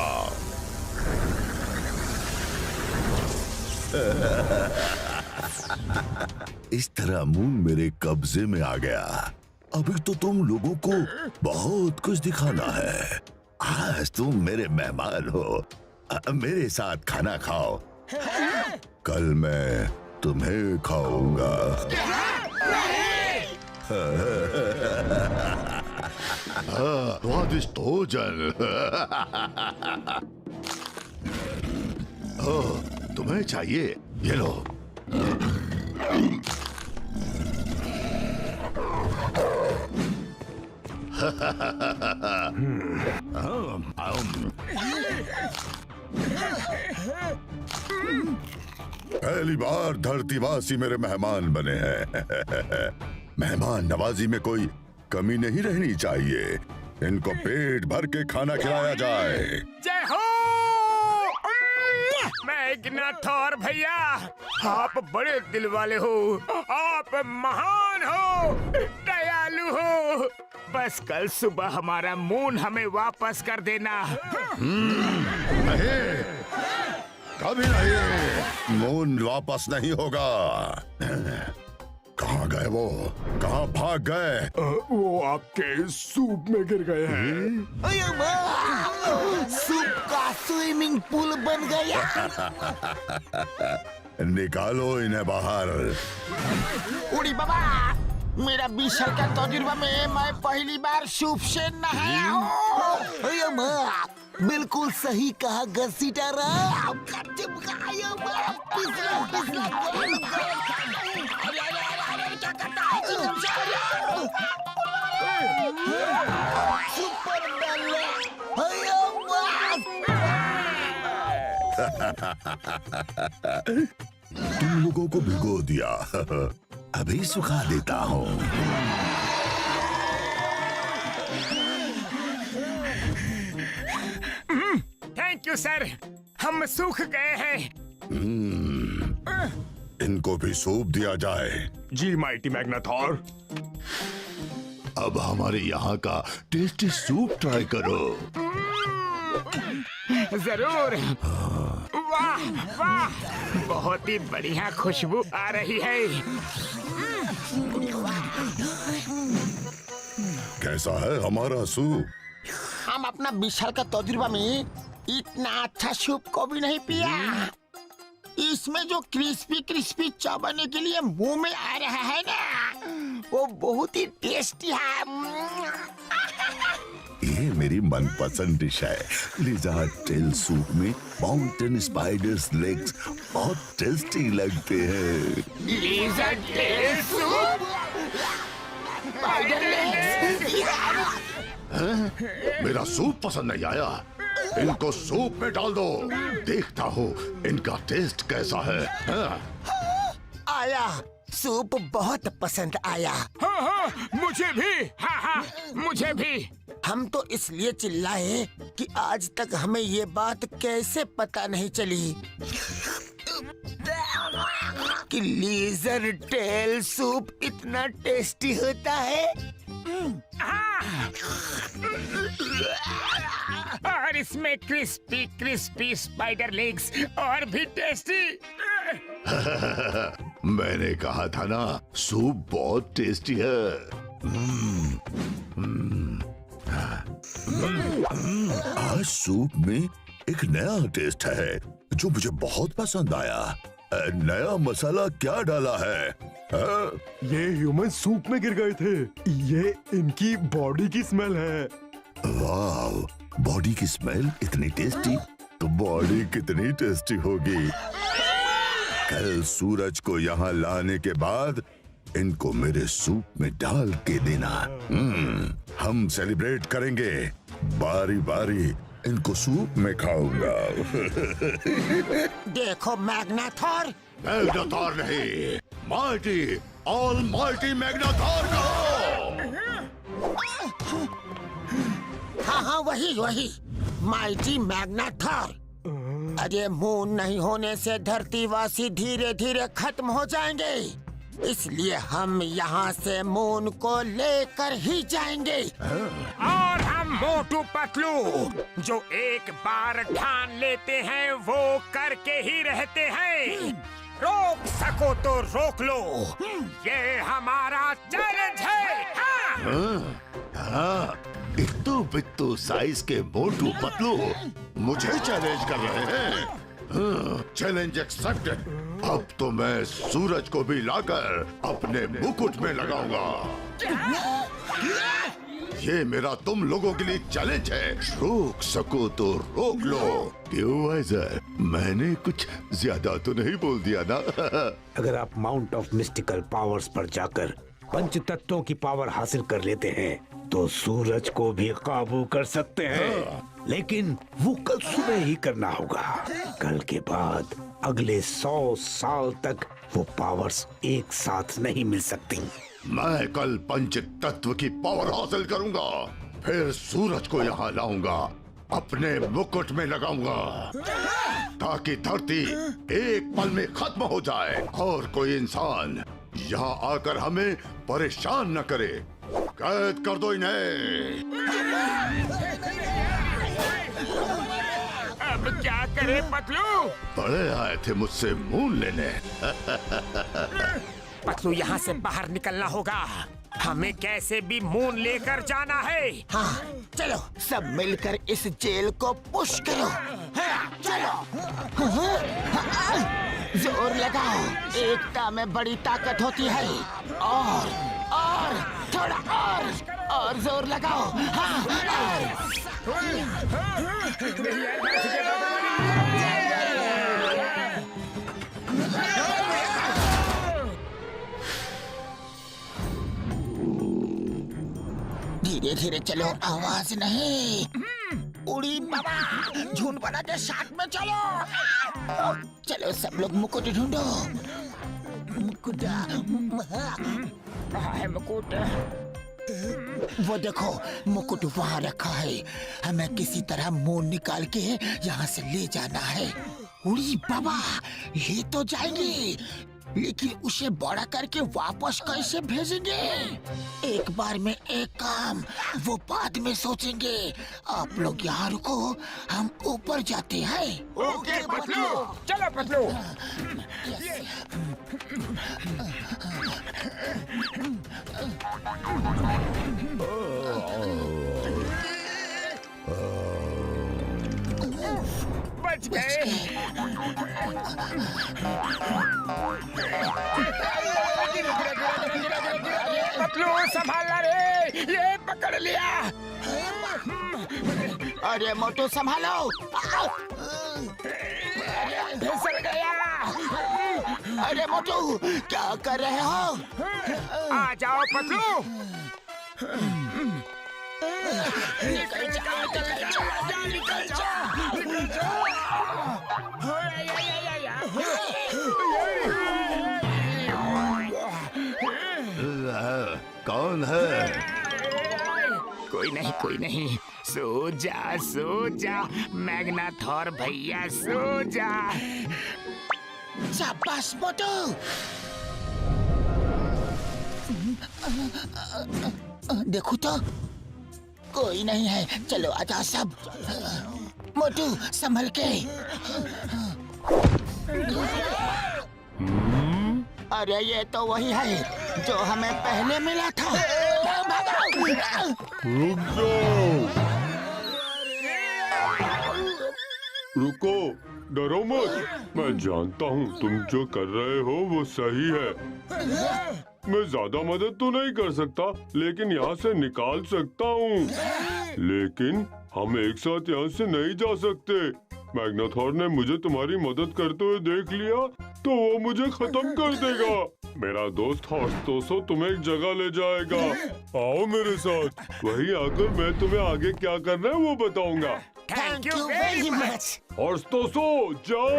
इस तरह मून मेरे कब्जे में आ गया। अभी तो तुम लोगों को बहुत कुछ दिखाना है। आज तुम मेरे मेहमान हो। मेरे साथ खाना खाओ। कल मैं तुम्हें खाऊंगा।
स्वादिष्ट भोजन। तुम्हें चाहिए, ये लो।
पहली बार धरतीवासी मेरे मेहमान बने हैं। मेहमान नवाजी में कोई कमी नहीं रहनी चाहिए। इनको पेट भर के खाना खिलाया जाए।
जय हो मैग्नाथोर भैया, आप बड़े दिल वाले हो। आप महान हो, दयालु हो। बस कल सुबह हमारा मून हमें वापस कर देना।
नहीं, कभी नहीं। मून वापस नहीं होगा। कहाँ गए वो? कहाँ भाग गए?
वो आपके सूप में गिर गए हैं।
अयो वाह! सूप का स्विमिंग पूल बन गया।
निकालो इन्हें बाहर।
उड़ी बाबा, मेरा 20 साल का तजुर्बा में मैं पहली बार सूप से नहाया हूँ। अयो वाह! बिल्कुल सही कहा घसीटा।
तुम लोगों को भिगो दिया। अभी सुखा देता हूँ।
थैंक यू सर, हम सूख गए हैं।
इनको भी सूप दिया जाए।
जी माइटी मैग्नाथोर।
अब हमारे यहाँ का टेस्टी सूप ट्राई करो।
जरूर। वाह वाह, बहुत ही बढ़िया खुशबू आ रही है।
कैसा है हमारा सूप?
हम अपना 20 साल का तजुर्बा में इतना अच्छा सूप को भी नहीं पिया। इसमें जो क्रिस्पी क्रिस्पी चबाने के लिए मुंह में आ रहा है ना, वो बहुत ही टेस्टी है।
ये मेरी मनपसंद डिश है। लिज़ार्ड टेल सूप में माउंटेन स्पाइडर्स लेग्स बहुत टेस्टी लगते हैं।
Lizard tail soup?
मेरा सूप पसंद नहीं आया? इनको सूप में डाल दो। देखता हूँ इनका टेस्ट कैसा है।
आया, सूप बहुत पसंद आया।
हाँ हाँ, मुझे भी। हाँ हाँ, मुझे भी।
हम तो इसलिए चिल्लाए कि आज तक हमें ये बात कैसे पता नहीं चली कि लिज़र्ड टेल सूप इतना टेस्टी होता है।
और इसमें क्रिस्पी क्रिस्पी स्पाइडर लेग्स और भी टेस्टी।
मैंने कहा था ना, सूप बहुत टेस्टी है।
आज सूप में एक नया टेस्ट है जो मुझे बहुत पसंद आया। नया मसाला क्या डाला है?
ये ह्यूमन सूप में गिर गए थे। ये इनकी बॉडी की स्मेल है।
वाह, बॉडी की स्मेल इतनी टेस्टी तो बॉडी कितनी टेस्टी होगी। कल सूरज को यहाँ लाने के बाद इनको मेरे सूप में डाल के देना। हम सेलिब्रेट करेंगे। बारी बारी इनको सूप में खाऊंगा।
देखो मैग्नाथोर।
मैग्नाथोर नहीं, माइटी, ऑलमाइटी मैग्नाथोर कहो।
हाँ हाँ, वही वही, माइटी मैग्नाथोर। अरे मून नहीं होने से धरतीवासी धीरे धीरे खत्म हो जाएंगे, इसलिए हम यहाँ से मून को लेकर ही जाएंगे।
और हम मोटू पतलू, जो एक बार ठान लेते हैं वो करके ही रहते हैं। रोक सको तो रोक लो, ये हमारा चैलेंज है।
हाँ, इत्तू बित्तू साइज के मोटू पतलू मुझे चैलेंज कर रहे हैं। Challenge accepted. अब तो मैं सूरज को भी लाकर अपने मुकुट में लगाऊंगा। ये मेरा तुम लोगों के लिए चैलेंज है। रोक सको तो रोक लो। क्यों वाइजर, मैंने कुछ ज्यादा तो नहीं बोल दिया ना?
अगर आप माउंट ऑफ मिस्टिकल पावर्स पर जाकर पंच तत्वों की पावर हासिल कर लेते हैं तो सूरज को भी काबू कर सकते हैं, लेकिन वो कल सुबह ही करना होगा। कल के बाद अगले 100 साल तक वो पावर्स एक साथ नहीं मिल सकती।
मैं कल पंच तत्व की पावर हासिल करूंगा, फिर सूरज को यहाँ लाऊंगा, अपने मुकुट में लगाऊंगा, ताकि धरती एक पल में खत्म हो जाए और कोई इंसान यहाँ आकर हमें परेशान न करे। कैद कर दो इन्हें।
अब क्या करे पतलू?
बड़े आए थे मुझसे मून लेने।
पतलू, यहाँ से बाहर निकलना होगा। हमें कैसे भी मून लेकर जाना है।
हाँ, चलो सब मिलकर इस जेल को पुश करो। हाँ, चलो। जोर लगाओ, एकता में बड़ी ताकत होती है। और थोड़ा और जोर लगाओ। हाँ, धीरे धीरे चलो, आवाज नहीं। उड़ी बाबा, झुंड बना के साथ में चलो। चलो सब लोग मुकुट ढूंढो। मुकुट
है मुकुट।
वो देखो, मुकुट वहाँ रखा है। हमें किसी तरह मून निकाल के यहाँ से ले जाना है। उड़ी बाबा, ये तो जाएंगे, लेकिन उसे बड़ा करके वापस कैसे भेजेंगे? एक बार में एक काम, वो बाद में सोचेंगे। आप लोग यहाँ रुको, हम ऊपर जाते हैं।
ओके पतलू, चलो पतलू। बच गए। पतलू संभालना रे, ये पकड़ लिया।
अरे मोटू संभालो।
फिसल गया।
अरे मोटू, क्या कर रहे हो?
आ जाओ पतलू।
निकल जा।
कौन है?
कोई नहीं, सो जा मैग्नाथोर भैया, सो जा।
शाबाश मोटू। देखो तो कोई नहीं है। चलो आजा सब। मोटू संभल के। अरे ये तो वही है जो हमें पहले मिला था।
रुक जाओ, रुको, डरो मत। मैं जानता हूँ तुम जो कर रहे हो वो सही है। मैं ज्यादा मदद तो नहीं कर सकता, लेकिन यहाँ से निकाल सकता हूँ। लेकिन हम एक साथ यहाँ से नहीं जा सकते। मैग्नाथोर ने मुझे तुम्हारी मदद करते हुए देख लिया तो वो मुझे खत्म कर देगा। मेरा दोस्त हॉर्स्टोसो तुम्हें एक जगह ले जाएगा। आओ मेरे साथ, वहीं आकर मैं तुम्हें आगे क्या करना है वो बताऊंगा।
Thank you very much.
हॉर्स्टोसो, जाओ।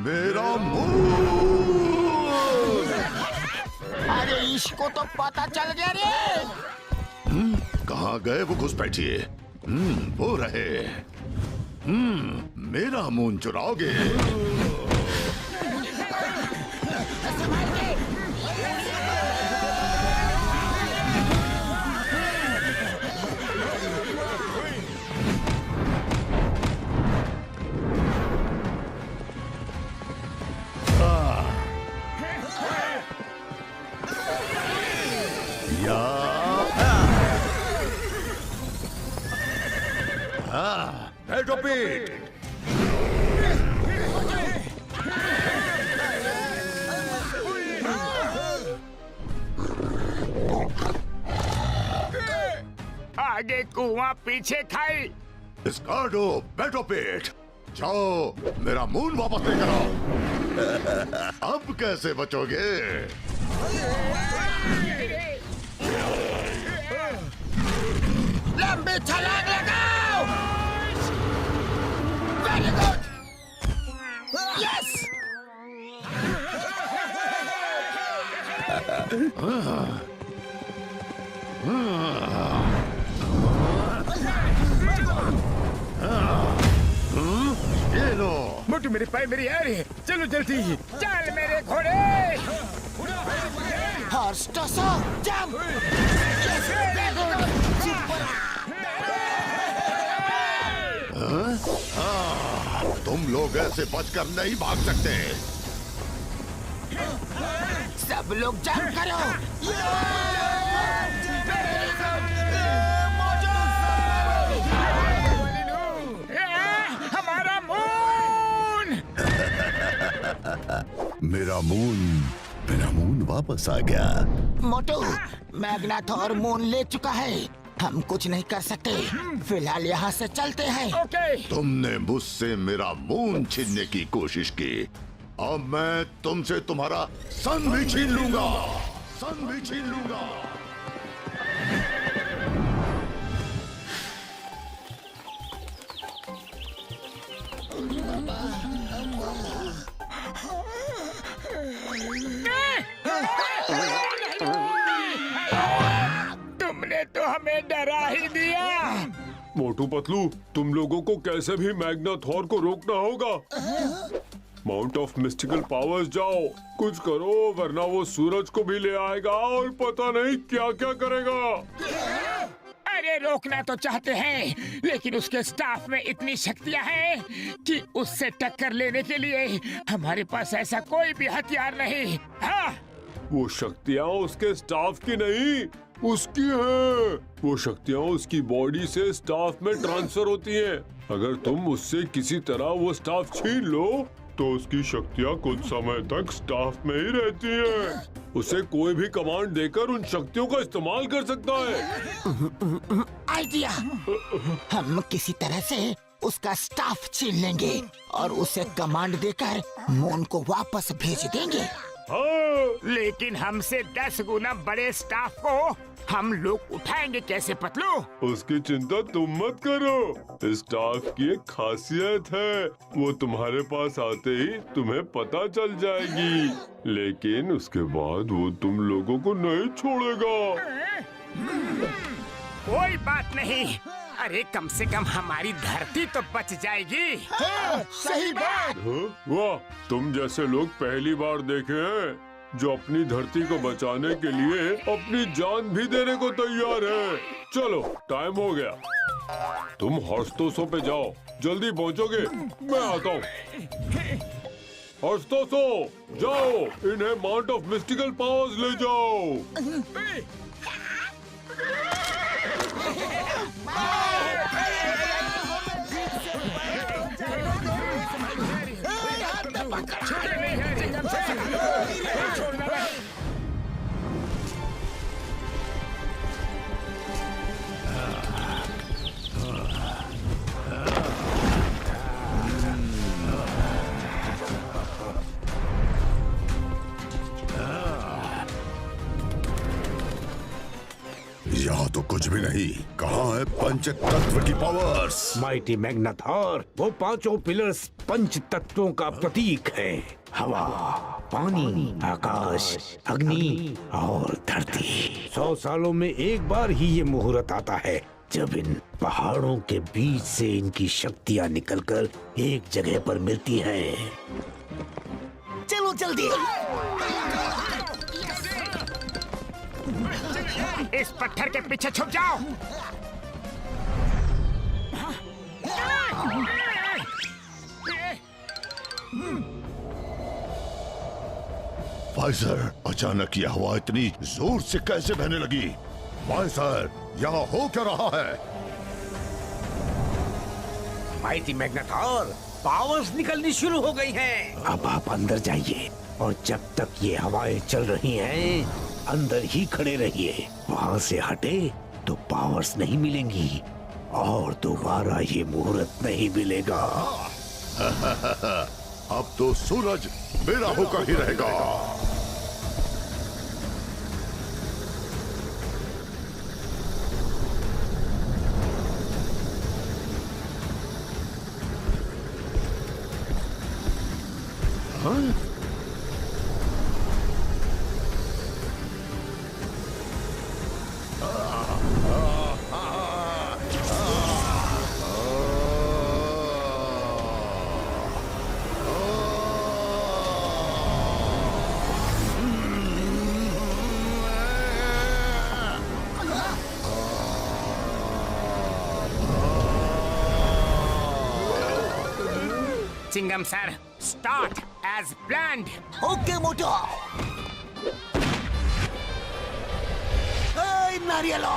मेरा मुंह।
अरे इसको तो पता चल गया रे।
कहाँ गए वो घुस बैठिए। वो रहे। मेरा मून चुराओगे?
Petopit!
आगे कुआं पीछे खाई।
स्कार्डो, पेटोपिट, जाओ मेरा मून वापस लेकर आओ। अब कैसे बचोगे?
लंबी छलांग लगाओ। Very good. यस।
ये लो।
मोटू मेरे पाए मेरी आ रही है। चलो जल्दी, चल मेरे घोड़े।
हॉर्स टॉसो, जंप। Yes, very good.
तुम लोग ऐसे बचकर नहीं भाग सकते।
सब लोग जंप करो।
हमारा मून।
मेरा मून वापस आ गया।
मोटू, मैग्नाथोर मून ले चुका है। हम कुछ नहीं कर सकते। फिलहाल यहाँ से चलते हैं।
ओके।
तुमने मुझसे मेरा मून छीनने की कोशिश की। अब मैं तुमसे तुम्हारा सन भी छीन लूंगा। सन भी छीन लूंगा।
तुमने तो हमें डरा ही दिया।
मोटू पतलू, तुम लोगों को कैसे भी मैग्नाथोर को रोकना होगा। माउंट ऑफ मिस्टिकल पावर्स जाओ, कुछ करो वरना वो सूरज को भी ले आएगा और पता नहीं क्या क्या करेगा।
अरे रोकना तो चाहते हैं, लेकिन उसके स्टाफ में इतनी शक्तियां हैं कि उससे टक्कर लेने के लिए हमारे पास ऐसा कोई भी हथियार नहीं। हाँ?
वो शक्तियाँ उसके स्टाफ की नहीं, उसकी हैं। वो शक्तियाँ उसकी बॉडी से स्टाफ में ट्रांसफर होती हैं। अगर तुम उससे किसी तरह वो स्टाफ छीन लो तो उसकी शक्तियाँ कुछ समय तक स्टाफ में ही रहती हैं। उसे कोई भी कमांड देकर उन शक्तियों का इस्तेमाल कर सकता है।
आइडिया। हम किसी तरह से उसका स्टाफ छीन लेंगे और उसे कमांड देकर मून को वापस भेज देंगे।
हाँ, लेकिन हमसे 10 गुना बड़े स्टाफ को हम लोग उठाएंगे कैसे पतलू?
उसकी चिंता तुम मत करो। स्टाफ की एक खासियत है, वो तुम्हारे पास आते ही तुम्हें पता चल जाएगी, लेकिन उसके बाद वो तुम लोगों को नहीं छोड़ेगा।
कोई बात नहीं। अरे कम से कम हमारी धरती तो बच जाएगी।
हाँ, सही बात।
वाह, तुम जैसे लोग पहली बार देखे हैं जो अपनी धरती को बचाने के लिए अपनी जान भी देने को तैयार है। चलो टाइम हो गया, तुम हॉर्सटोसो पे जाओ, जल्दी पहुंचोगे। मैं आता हूँ। हॉर्सटोसो जाओ, इन्हें माउंट ऑफ मिस्टिकल पावर्स ले जाओ।
यहाँ तो कुछ भी नहीं। कहाँ है पंच तत्व की पावर्स?
माइटी मैग्नाथोर, वो पांचों पिलर्स पंच तत्वों का प्रतीक है। हवा, पानी, आकाश, अग्नि और धरती। 100 सालों में एक बार ही ये मुहूर्त आता है। जब इन पहाड़ों के बीच से इनकी शक्तियां निकलकर एक जगह पर मिलती हैं।
चलो जल्दी।
इस पत्थर के पीछे छुप जाओ।
वाइजर, अचानक यह हवा इतनी जोर से कैसे बहने लगी? वाइजर, यहाँ हो क्या रहा है?
माइटी मैग्नेटॉर, पावर्स निकलनी शुरू हो गई हैं। अब आप अंदर जाइए और जब तक ये हवाएं चल रही हैं, अंदर ही खड़े रहिए। वहाँ से हटे तो पावर्स नहीं मिलेंगी और दोबारा ये मुहूर्त नहीं मिलेगा।
अब तो सूरज मेरा होकर ही रहेगा।
Chingam sir, start as planned.
Okay Motu. नारियलो,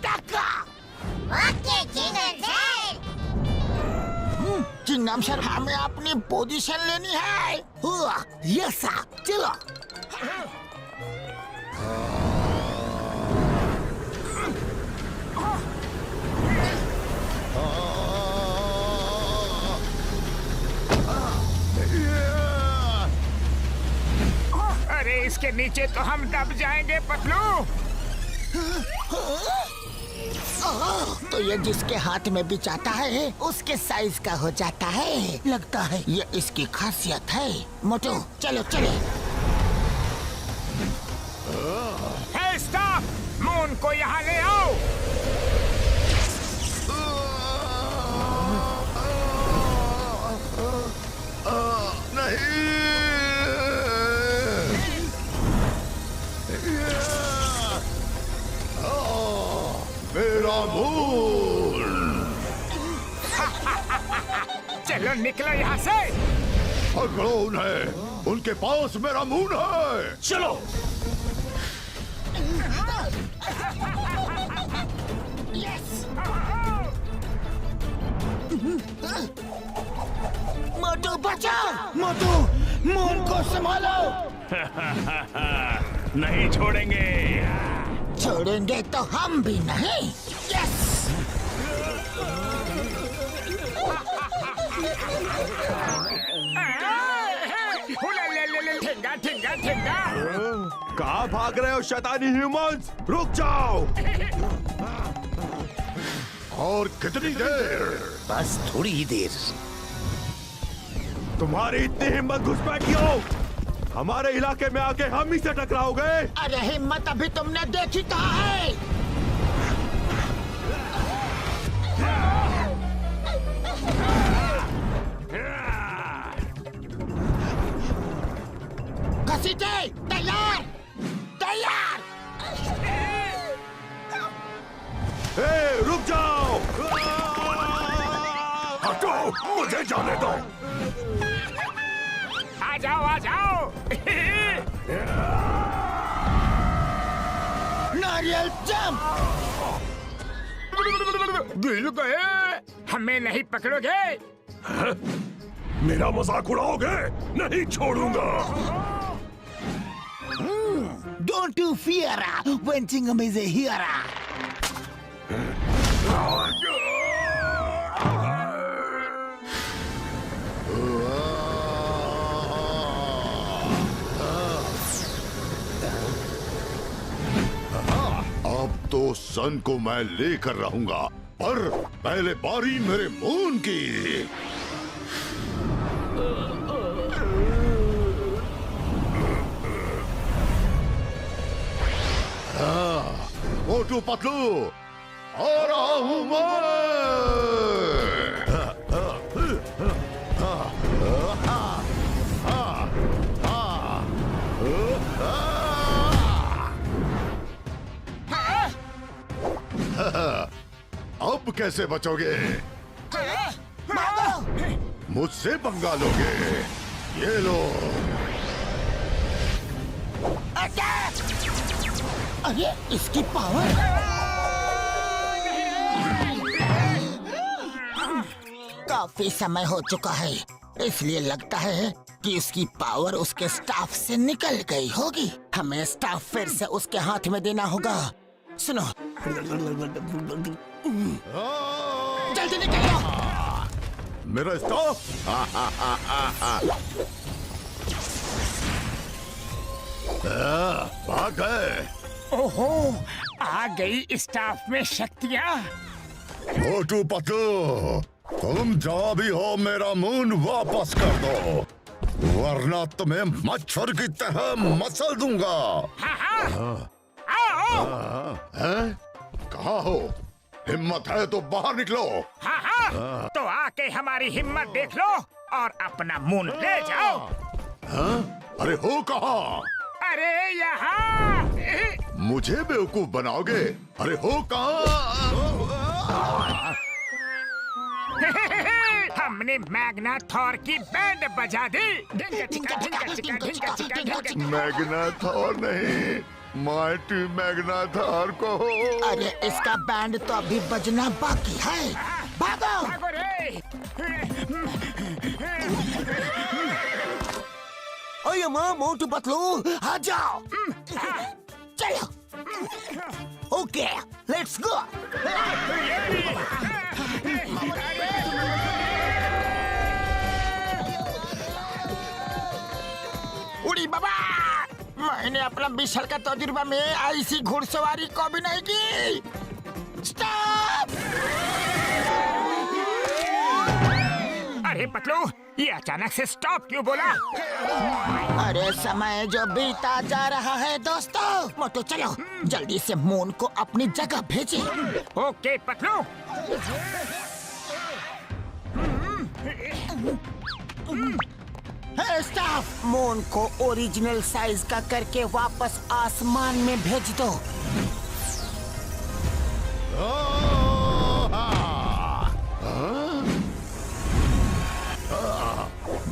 टक्का।
Okay Chingam sir.
Chingam sir, हमें अपनी पोजीशन लेनी है। यस सर, चलो।
अरे इसके नीचे तो हम दब जाएंगे पतलू।
तो ये जिसके हाथ में भी जाता है उसके साइज का हो जाता है। लगता है ये इसकी खासियत है। मोटू चलो चले।
हे स्टॉप, मून को यहाँ ले आओ।
मेरा मून।
चलो निकलो यहाँ से।
पकड़ो उन्हें, उनके पास मेरा मून है।
चलो।
मोटू बचाओ। मोटू, मून को संभालो।
नहीं छोड़ेंगे।
छोड़ेंगे तो हम भी नहीं। यस।
ठेंगा ठेंगा ठेंगा।
कहाँ भाग रहे हो शैतानी ह्यूमंस? रुक जाओ।
और कितनी देर?
बस थोड़ी ही देर।
तुम्हारी इतनी हिम्मत घुसपैठ क्यों? हमारे इलाके में आके हम ही से टकराओगे?
अरे हिम्मत अभी तुमने देखी कहाँ है? घसीटे, तैयार तैयार।
रुक जाओ।
हटो, मुझे जाने दो।
आ जाओ आ जाओ।
नारियल जंप।
गिर गए। हमें नहीं पकड़ोगे?
मेरा मजाक उड़ाओगे? नहीं छोड़ूंगा।
Don't you fear when Chingam is here.
अब तो सन को मैं लेकर रहूंगा, पर पहले बारी मेरे मून की। मोटू पतलू, आ रहा हूं मैं। अब कैसे बचोगे? मुझसे पंगा लोगे? ये लो।
अरे इसकी पावर! काफी समय हो चुका है, इसलिए लगता है कि उसकी पावर उसके स्टाफ से निकल गई होगी। हमें स्टाफ फिर से उसके हाथ में देना होगा। सुनो, जल्दी निकलो।
मेरा स्टाफ भाग गए।
ओहो, आ गई स्टाफ में शक्तियाँ।
मोटू पतलू, तुम जहाँ भी हो मेरा मून वापस कर दो, वरना तुम्हें मच्छर की तरह मसल दूंगा।
हैं? कहाँ हो? हिम्मत है तो बाहर निकलो।
हाँ, तो आके हमारी हिम्मत देख लो और अपना मून ले जाओ।
अरे हो कहाँ?
अरे यहाँ।
मुझे बेवकूफ बनाओगे? अरे हो कहाँ?
हमने मैग्ना थॉर की बैंड बजा दी। ढिंका चिका ढिंका चिका ढिंका चिका ढिंका।
मैग्ना थॉर नहीं, माइटी मैग्ना थॉर को।
अरे इसका बैंड तो अभी बजना बाकी है। भागो!
भागो रे!
ओए माँ, मोटू पतलू आ जाओ। चलो। Okay, let's go. उड़ी बाबा, मैंने अपना 20 साल का तजुर्बा में ऐसी घुड़सवारी को भी नहीं की। स्टॉप!
अरे पतलू, ये अचानक से स्टॉप क्यों बोला?
अरे समय जो बीता जा रहा है दोस्तों। मोटू चलो, जल्दी से मून को अपनी जगह भेजे।
ओके पतलू।
स्टाफ, मून को ओरिजिनल साइज का करके वापस आसमान में भेज दो।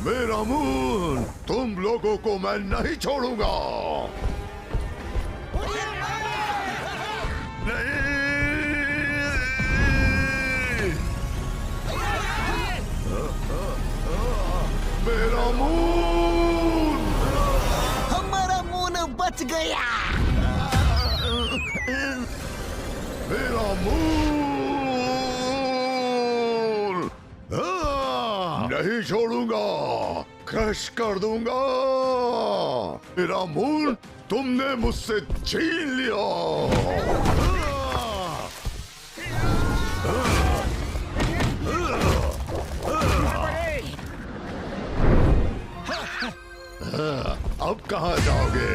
मेरा मून, तुम लोगों को मैं नहीं छोड़ूंगा। नहीं। मेरा मून!
हमारा मून बच गया।
मेरा मून! नहीं छोड़ूंगा, क्रश कर दूंगा। मेरा मून तुमने मुझसे छीन लिया। अब कहाँ जाओगे?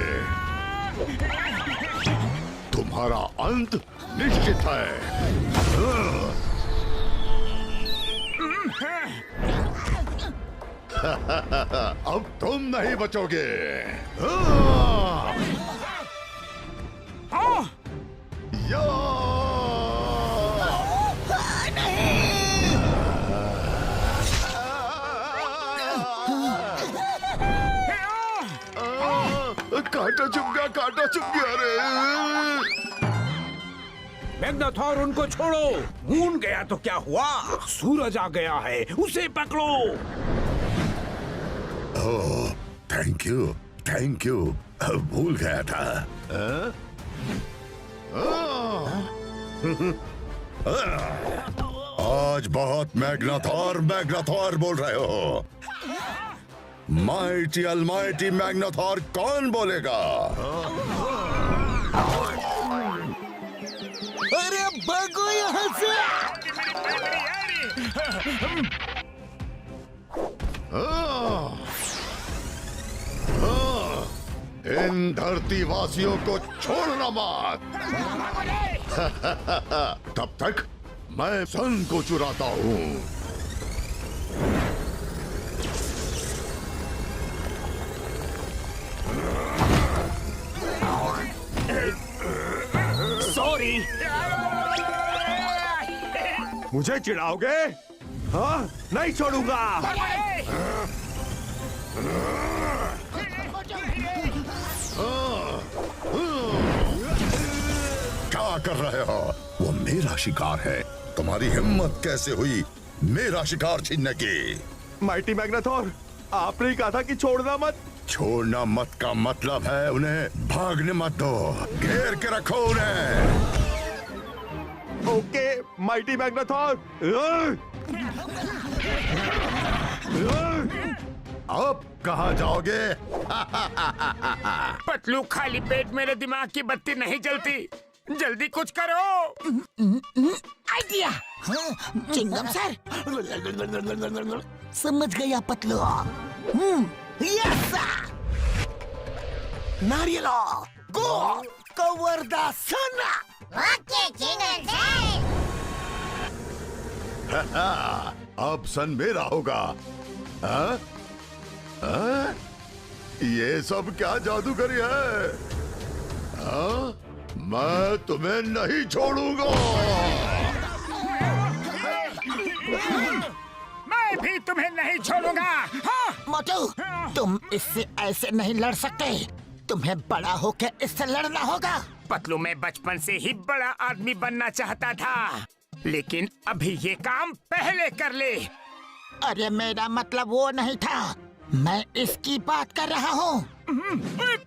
तुम्हारा अंत निश्चित है। अब तुम नहीं बचोगे। या! कांटा चुभ गया, कांटा चुभ गया रे।
मैग्नाथॉर, उनको छोड़ो। मून गया तो क्या हुआ? सूरज आ गया है, उसे पकड़ो।
ओह, थैंक यू, थैंक यू। भूल गया था। आज बहुत मैग्नाथॉर मैग्नाथॉर बोल रहे हो। माइटी अलमाइटी मैग्नाथॉर कौन बोलेगा?
अरे भागो यहाँ से!
इन धरती वासियों को छोड़ना मत। तब तक मैं सन को चुराता हूँ।
सॉरी।
मुझे चिढ़ाओगे? हाँ, नहीं छोड़ूंगा।
क्या कर रहे हो? वो मेरा शिकार है। तुम्हारी हिम्मत कैसे हुई मेरा शिकार छीनने की?
माइटी मैग्नाथोर, आपने ही कहा था कि छोड़ना मत।
छोड़ना मत का मतलब है उन्हें भागने मत दो, घेर के रखो उन्हें।
Okay mighty Magnathor.
अब कहाँ जाओगे?
पतलू, खाली पेट मेरे दिमाग की बत्ती नहीं जलती। जल्दी कुछ करो।
आइडिया। चिंगम सर, समझ गया Patlu. Yes Nariyal go cover the sun.
Okay Chingam sir.
अब सन मेरा होगा। हाँ? हाँ? ये सब क्या जादूगरी है? हाँ? मैं तुम्हें नहीं छोड़ूंगा।
मैं भी तुम्हें नहीं छोड़ूंगा। हाँ?
मोटू, तुम इससे ऐसे नहीं लड़ सकते। तुम्हें बड़ा होकर इससे लड़ना होगा।
पतलू, मैं बचपन से ही बड़ा आदमी बनना चाहता था, लेकिन अभी ये काम पहले कर ले।
अरे मेरा मतलब वो नहीं था, मैं इसकी बात कर रहा हूँ।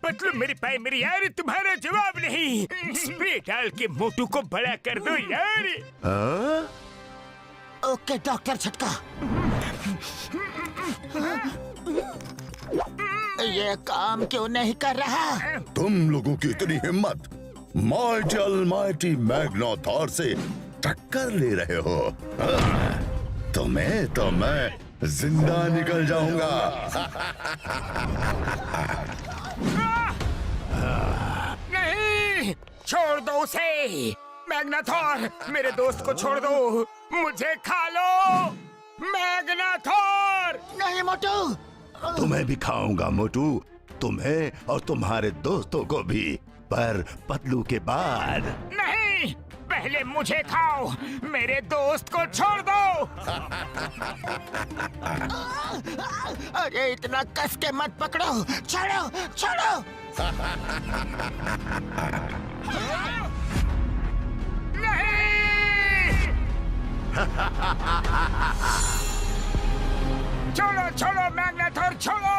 पतलू, मेरी पाई मेरी यार, तुम्हारा जवाब नहीं। स्प्रे डाल के मोटू को बड़ा कर दो यार।
हाँ?
ओके डॉक्टर झटका। ये काम क्यों नहीं कर रहा?
तुम लोगों की इतनी हिम्मत माइटी अलमाइटी मैग्नाथोर से टक्कर ले रहे हो? तुम्हें तो मैं जिंदा निकल जाऊंगा।
नहीं, छोड़ दो उसे। मैग्नाथोर, मेरे दोस्त को छोड़ दो। मुझे खा लो मैग्नाथोर।
नहीं मोटू।
तुम्हें भी खाऊंगा मोटू, तुम्हें और तुम्हारे दोस्तों को भी, पर पतलू के बाद।
नहीं, पहले मुझे खाओ, मेरे दोस्त को छोड़ दो।
अरे इतना कस के मत पकड़ो, छोड़ो छोड़ो।
नहीं। छोड़ो छोड़ो मैग्नाथोर, छोड़ो।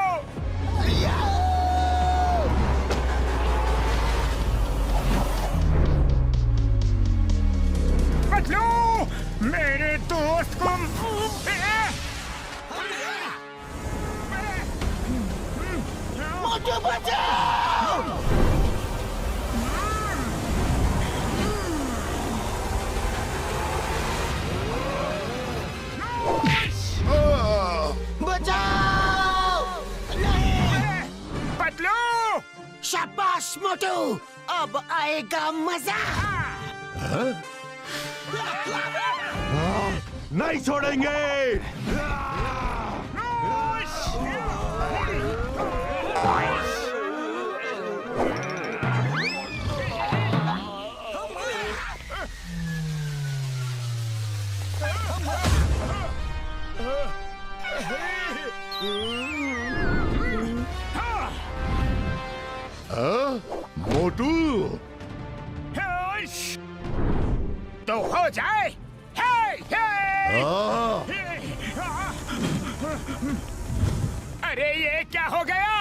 पतलू, मेरे दोस्त को।
मोटू बचाओ। बचाओ। नहीं।
पतलू,
शाबाश मोटू, अब आएगा मजा।
नहीं छोड़ेंगे।
मोटू,
तो हो जाए। अरे ये क्या हो गया?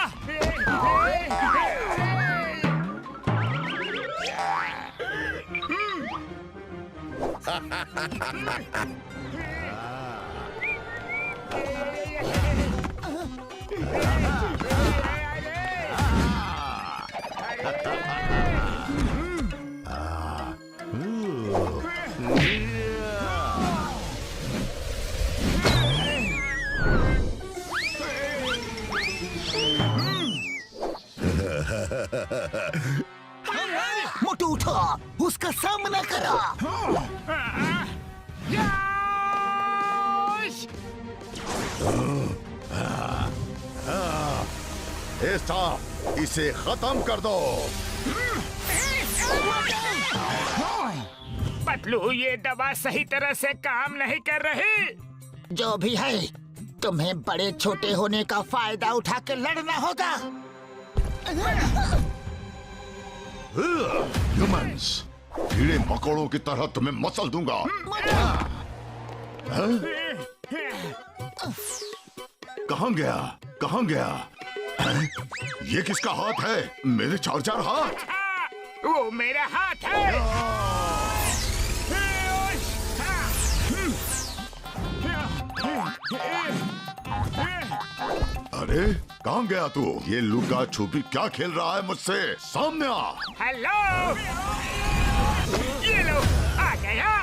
मोटू उठो, उसका सामना कर।
स्टाफ, इसे खत्म कर दो।
पतलू, ये दवा सही तरह से काम नहीं कर रही।
जो भी है, तुम्हें बड़े छोटे होने का फायदा उठा के लड़ना होगा।
ह्यूमंस, कीड़े मकोड़ों की तरह तुम्हें मसल दूंगा। हाँ? कहाँ गया? कहाँ गया? हैं? ये किसका हाथ है? मेरे 4 हाथ।
वो मेरा हाथ है।
अरे कहाँ गया तू? ये लुका छुपी क्या खेल रहा है मुझसे? सामने आ।
हेलो, ये लो, आ गया।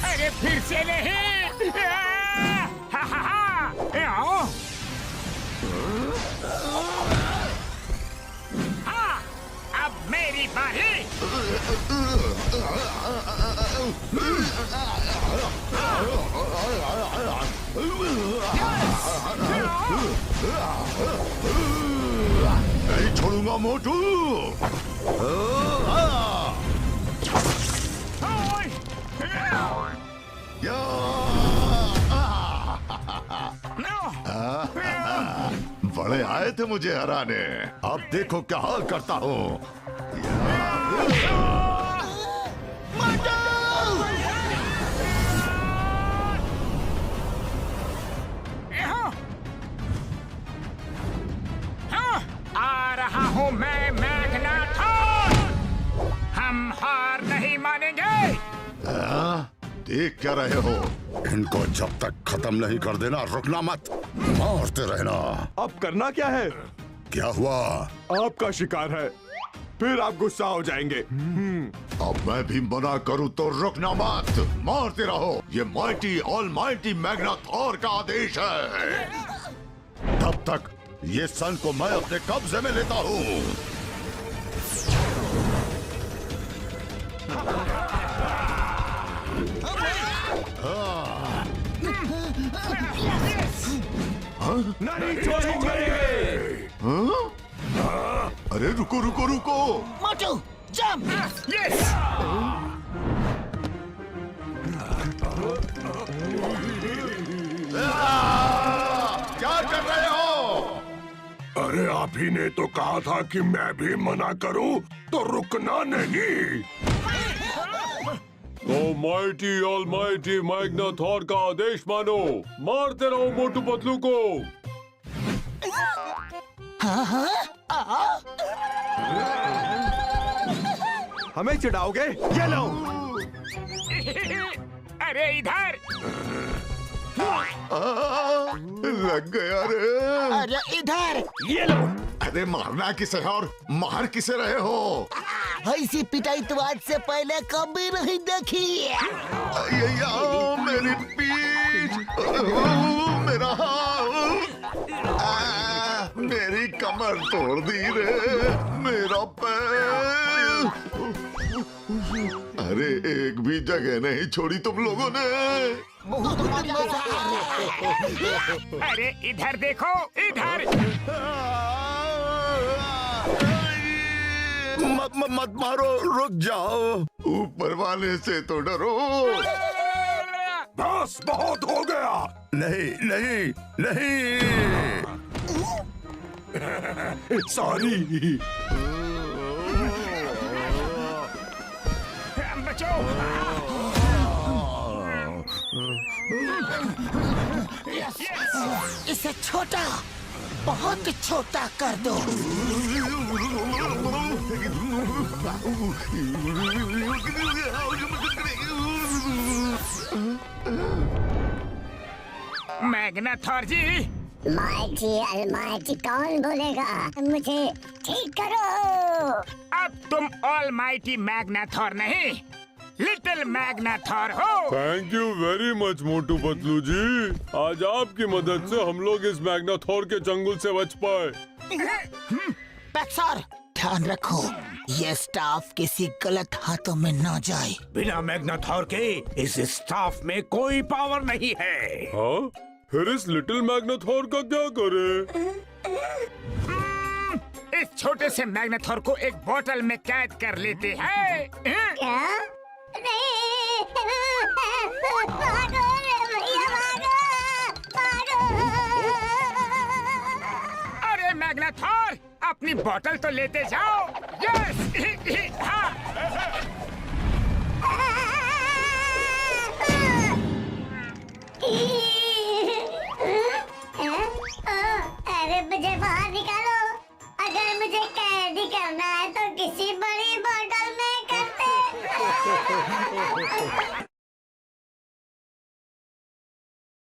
अरे फिर से नहीं। हाँ, अब मेरी बारी।
नहीं छोड़ूंगा मोटू। बड़े आए थे मुझे हराने, अब देखो क्या हाल करता हूँ।
आ रहा हूँ मैं, मैग्नाथॉर। हम हार नहीं मानेंगे।
देख क्या रहे हो? इनको जब तक खत्म नहीं कर देना रुकना मत, मारते रहना।
अब करना क्या है?
क्या हुआ?
आपका शिकार है, फिर आप गुस्सा हो जाएंगे।
अब मैं भी मना करूं तो रुकना मत, मारते रहो। ये माइटी ऑलमाइटी मैग्नाथॉर का आदेश है। तब तक ये सन को मैं अपने कब्जे में लेता हूँ।
नहीं छोड़ेंगे।
अरे रुको रुको रुको।
मोटू, जंप।
यस।
क्या कर रहे हो?
अरे आप ही ने तो कहा था कि मैं भी मना करूं तो रुकना नहीं।
माइटी ऑलमाइटी मैग्नाथॉर का आदेश मानो, मारते रहो मोटू पतलू को।
हमें चिढ़ाओगे? ये लो।
अरे इधर।
लग गया रे।
अरे इधर।
ये लो।
अरे मारना किसे है और मार किसे रहे हो?
ऐसी पिटाई तो आज से पहले कभी नहीं देखी।
मेरी पीठ, मेरा हाथ, मेरी कमर तोड़ दी रे, मेरा पैर। अरे एक भी जगह नहीं छोड़ी तुम लोगों ने।
बहुत मजा आ रहा है।
अरे इधर देखो, इधर।
मत मारो, रुक जाओ। ऊपर वाले से तो डरो।
बस बहुत हो गया।
नहीं नहीं नहीं।
सॉरी।
बचो।
इसे छोटा, बहुत छोटा कर दो।
मैग्नाथॉर जी।
माइटी अलमाइटी कौन बोलेगा? मुझे ठीक करो।
अब तुम ऑलमाइटी मैग्नाथॉर नहीं, लिटिल मैग्नाथॉर हो।
Thank you very much Motu Patlu जी। आज आपकी मदद से हम लोग इस मैग्नाथॉर के चंगुल से बच पाए।
पैक्सर, ध्यान रखो ये स्टाफ किसी गलत हाथों में ना जाए।
बिना मैग्नाथॉर के इस स्टाफ में कोई पावर नहीं है।
हाँ, फिर इस लिटिल मैग्नाथॉर का क्या करे?
इस छोटे से मैग्नेथॉर को एक बोतल में कैद कर लेते हैं।
क्या? नहीं, भागो रे भैया, भागो।
अरे मैग्नेथॉर, अपनी बोतल तो लेते जाओ। यस। हाँ।
अरे मुझे बाहर निकालो। अगर मुझे कैदी करना है तो किसी बड़ी बोतल में करते।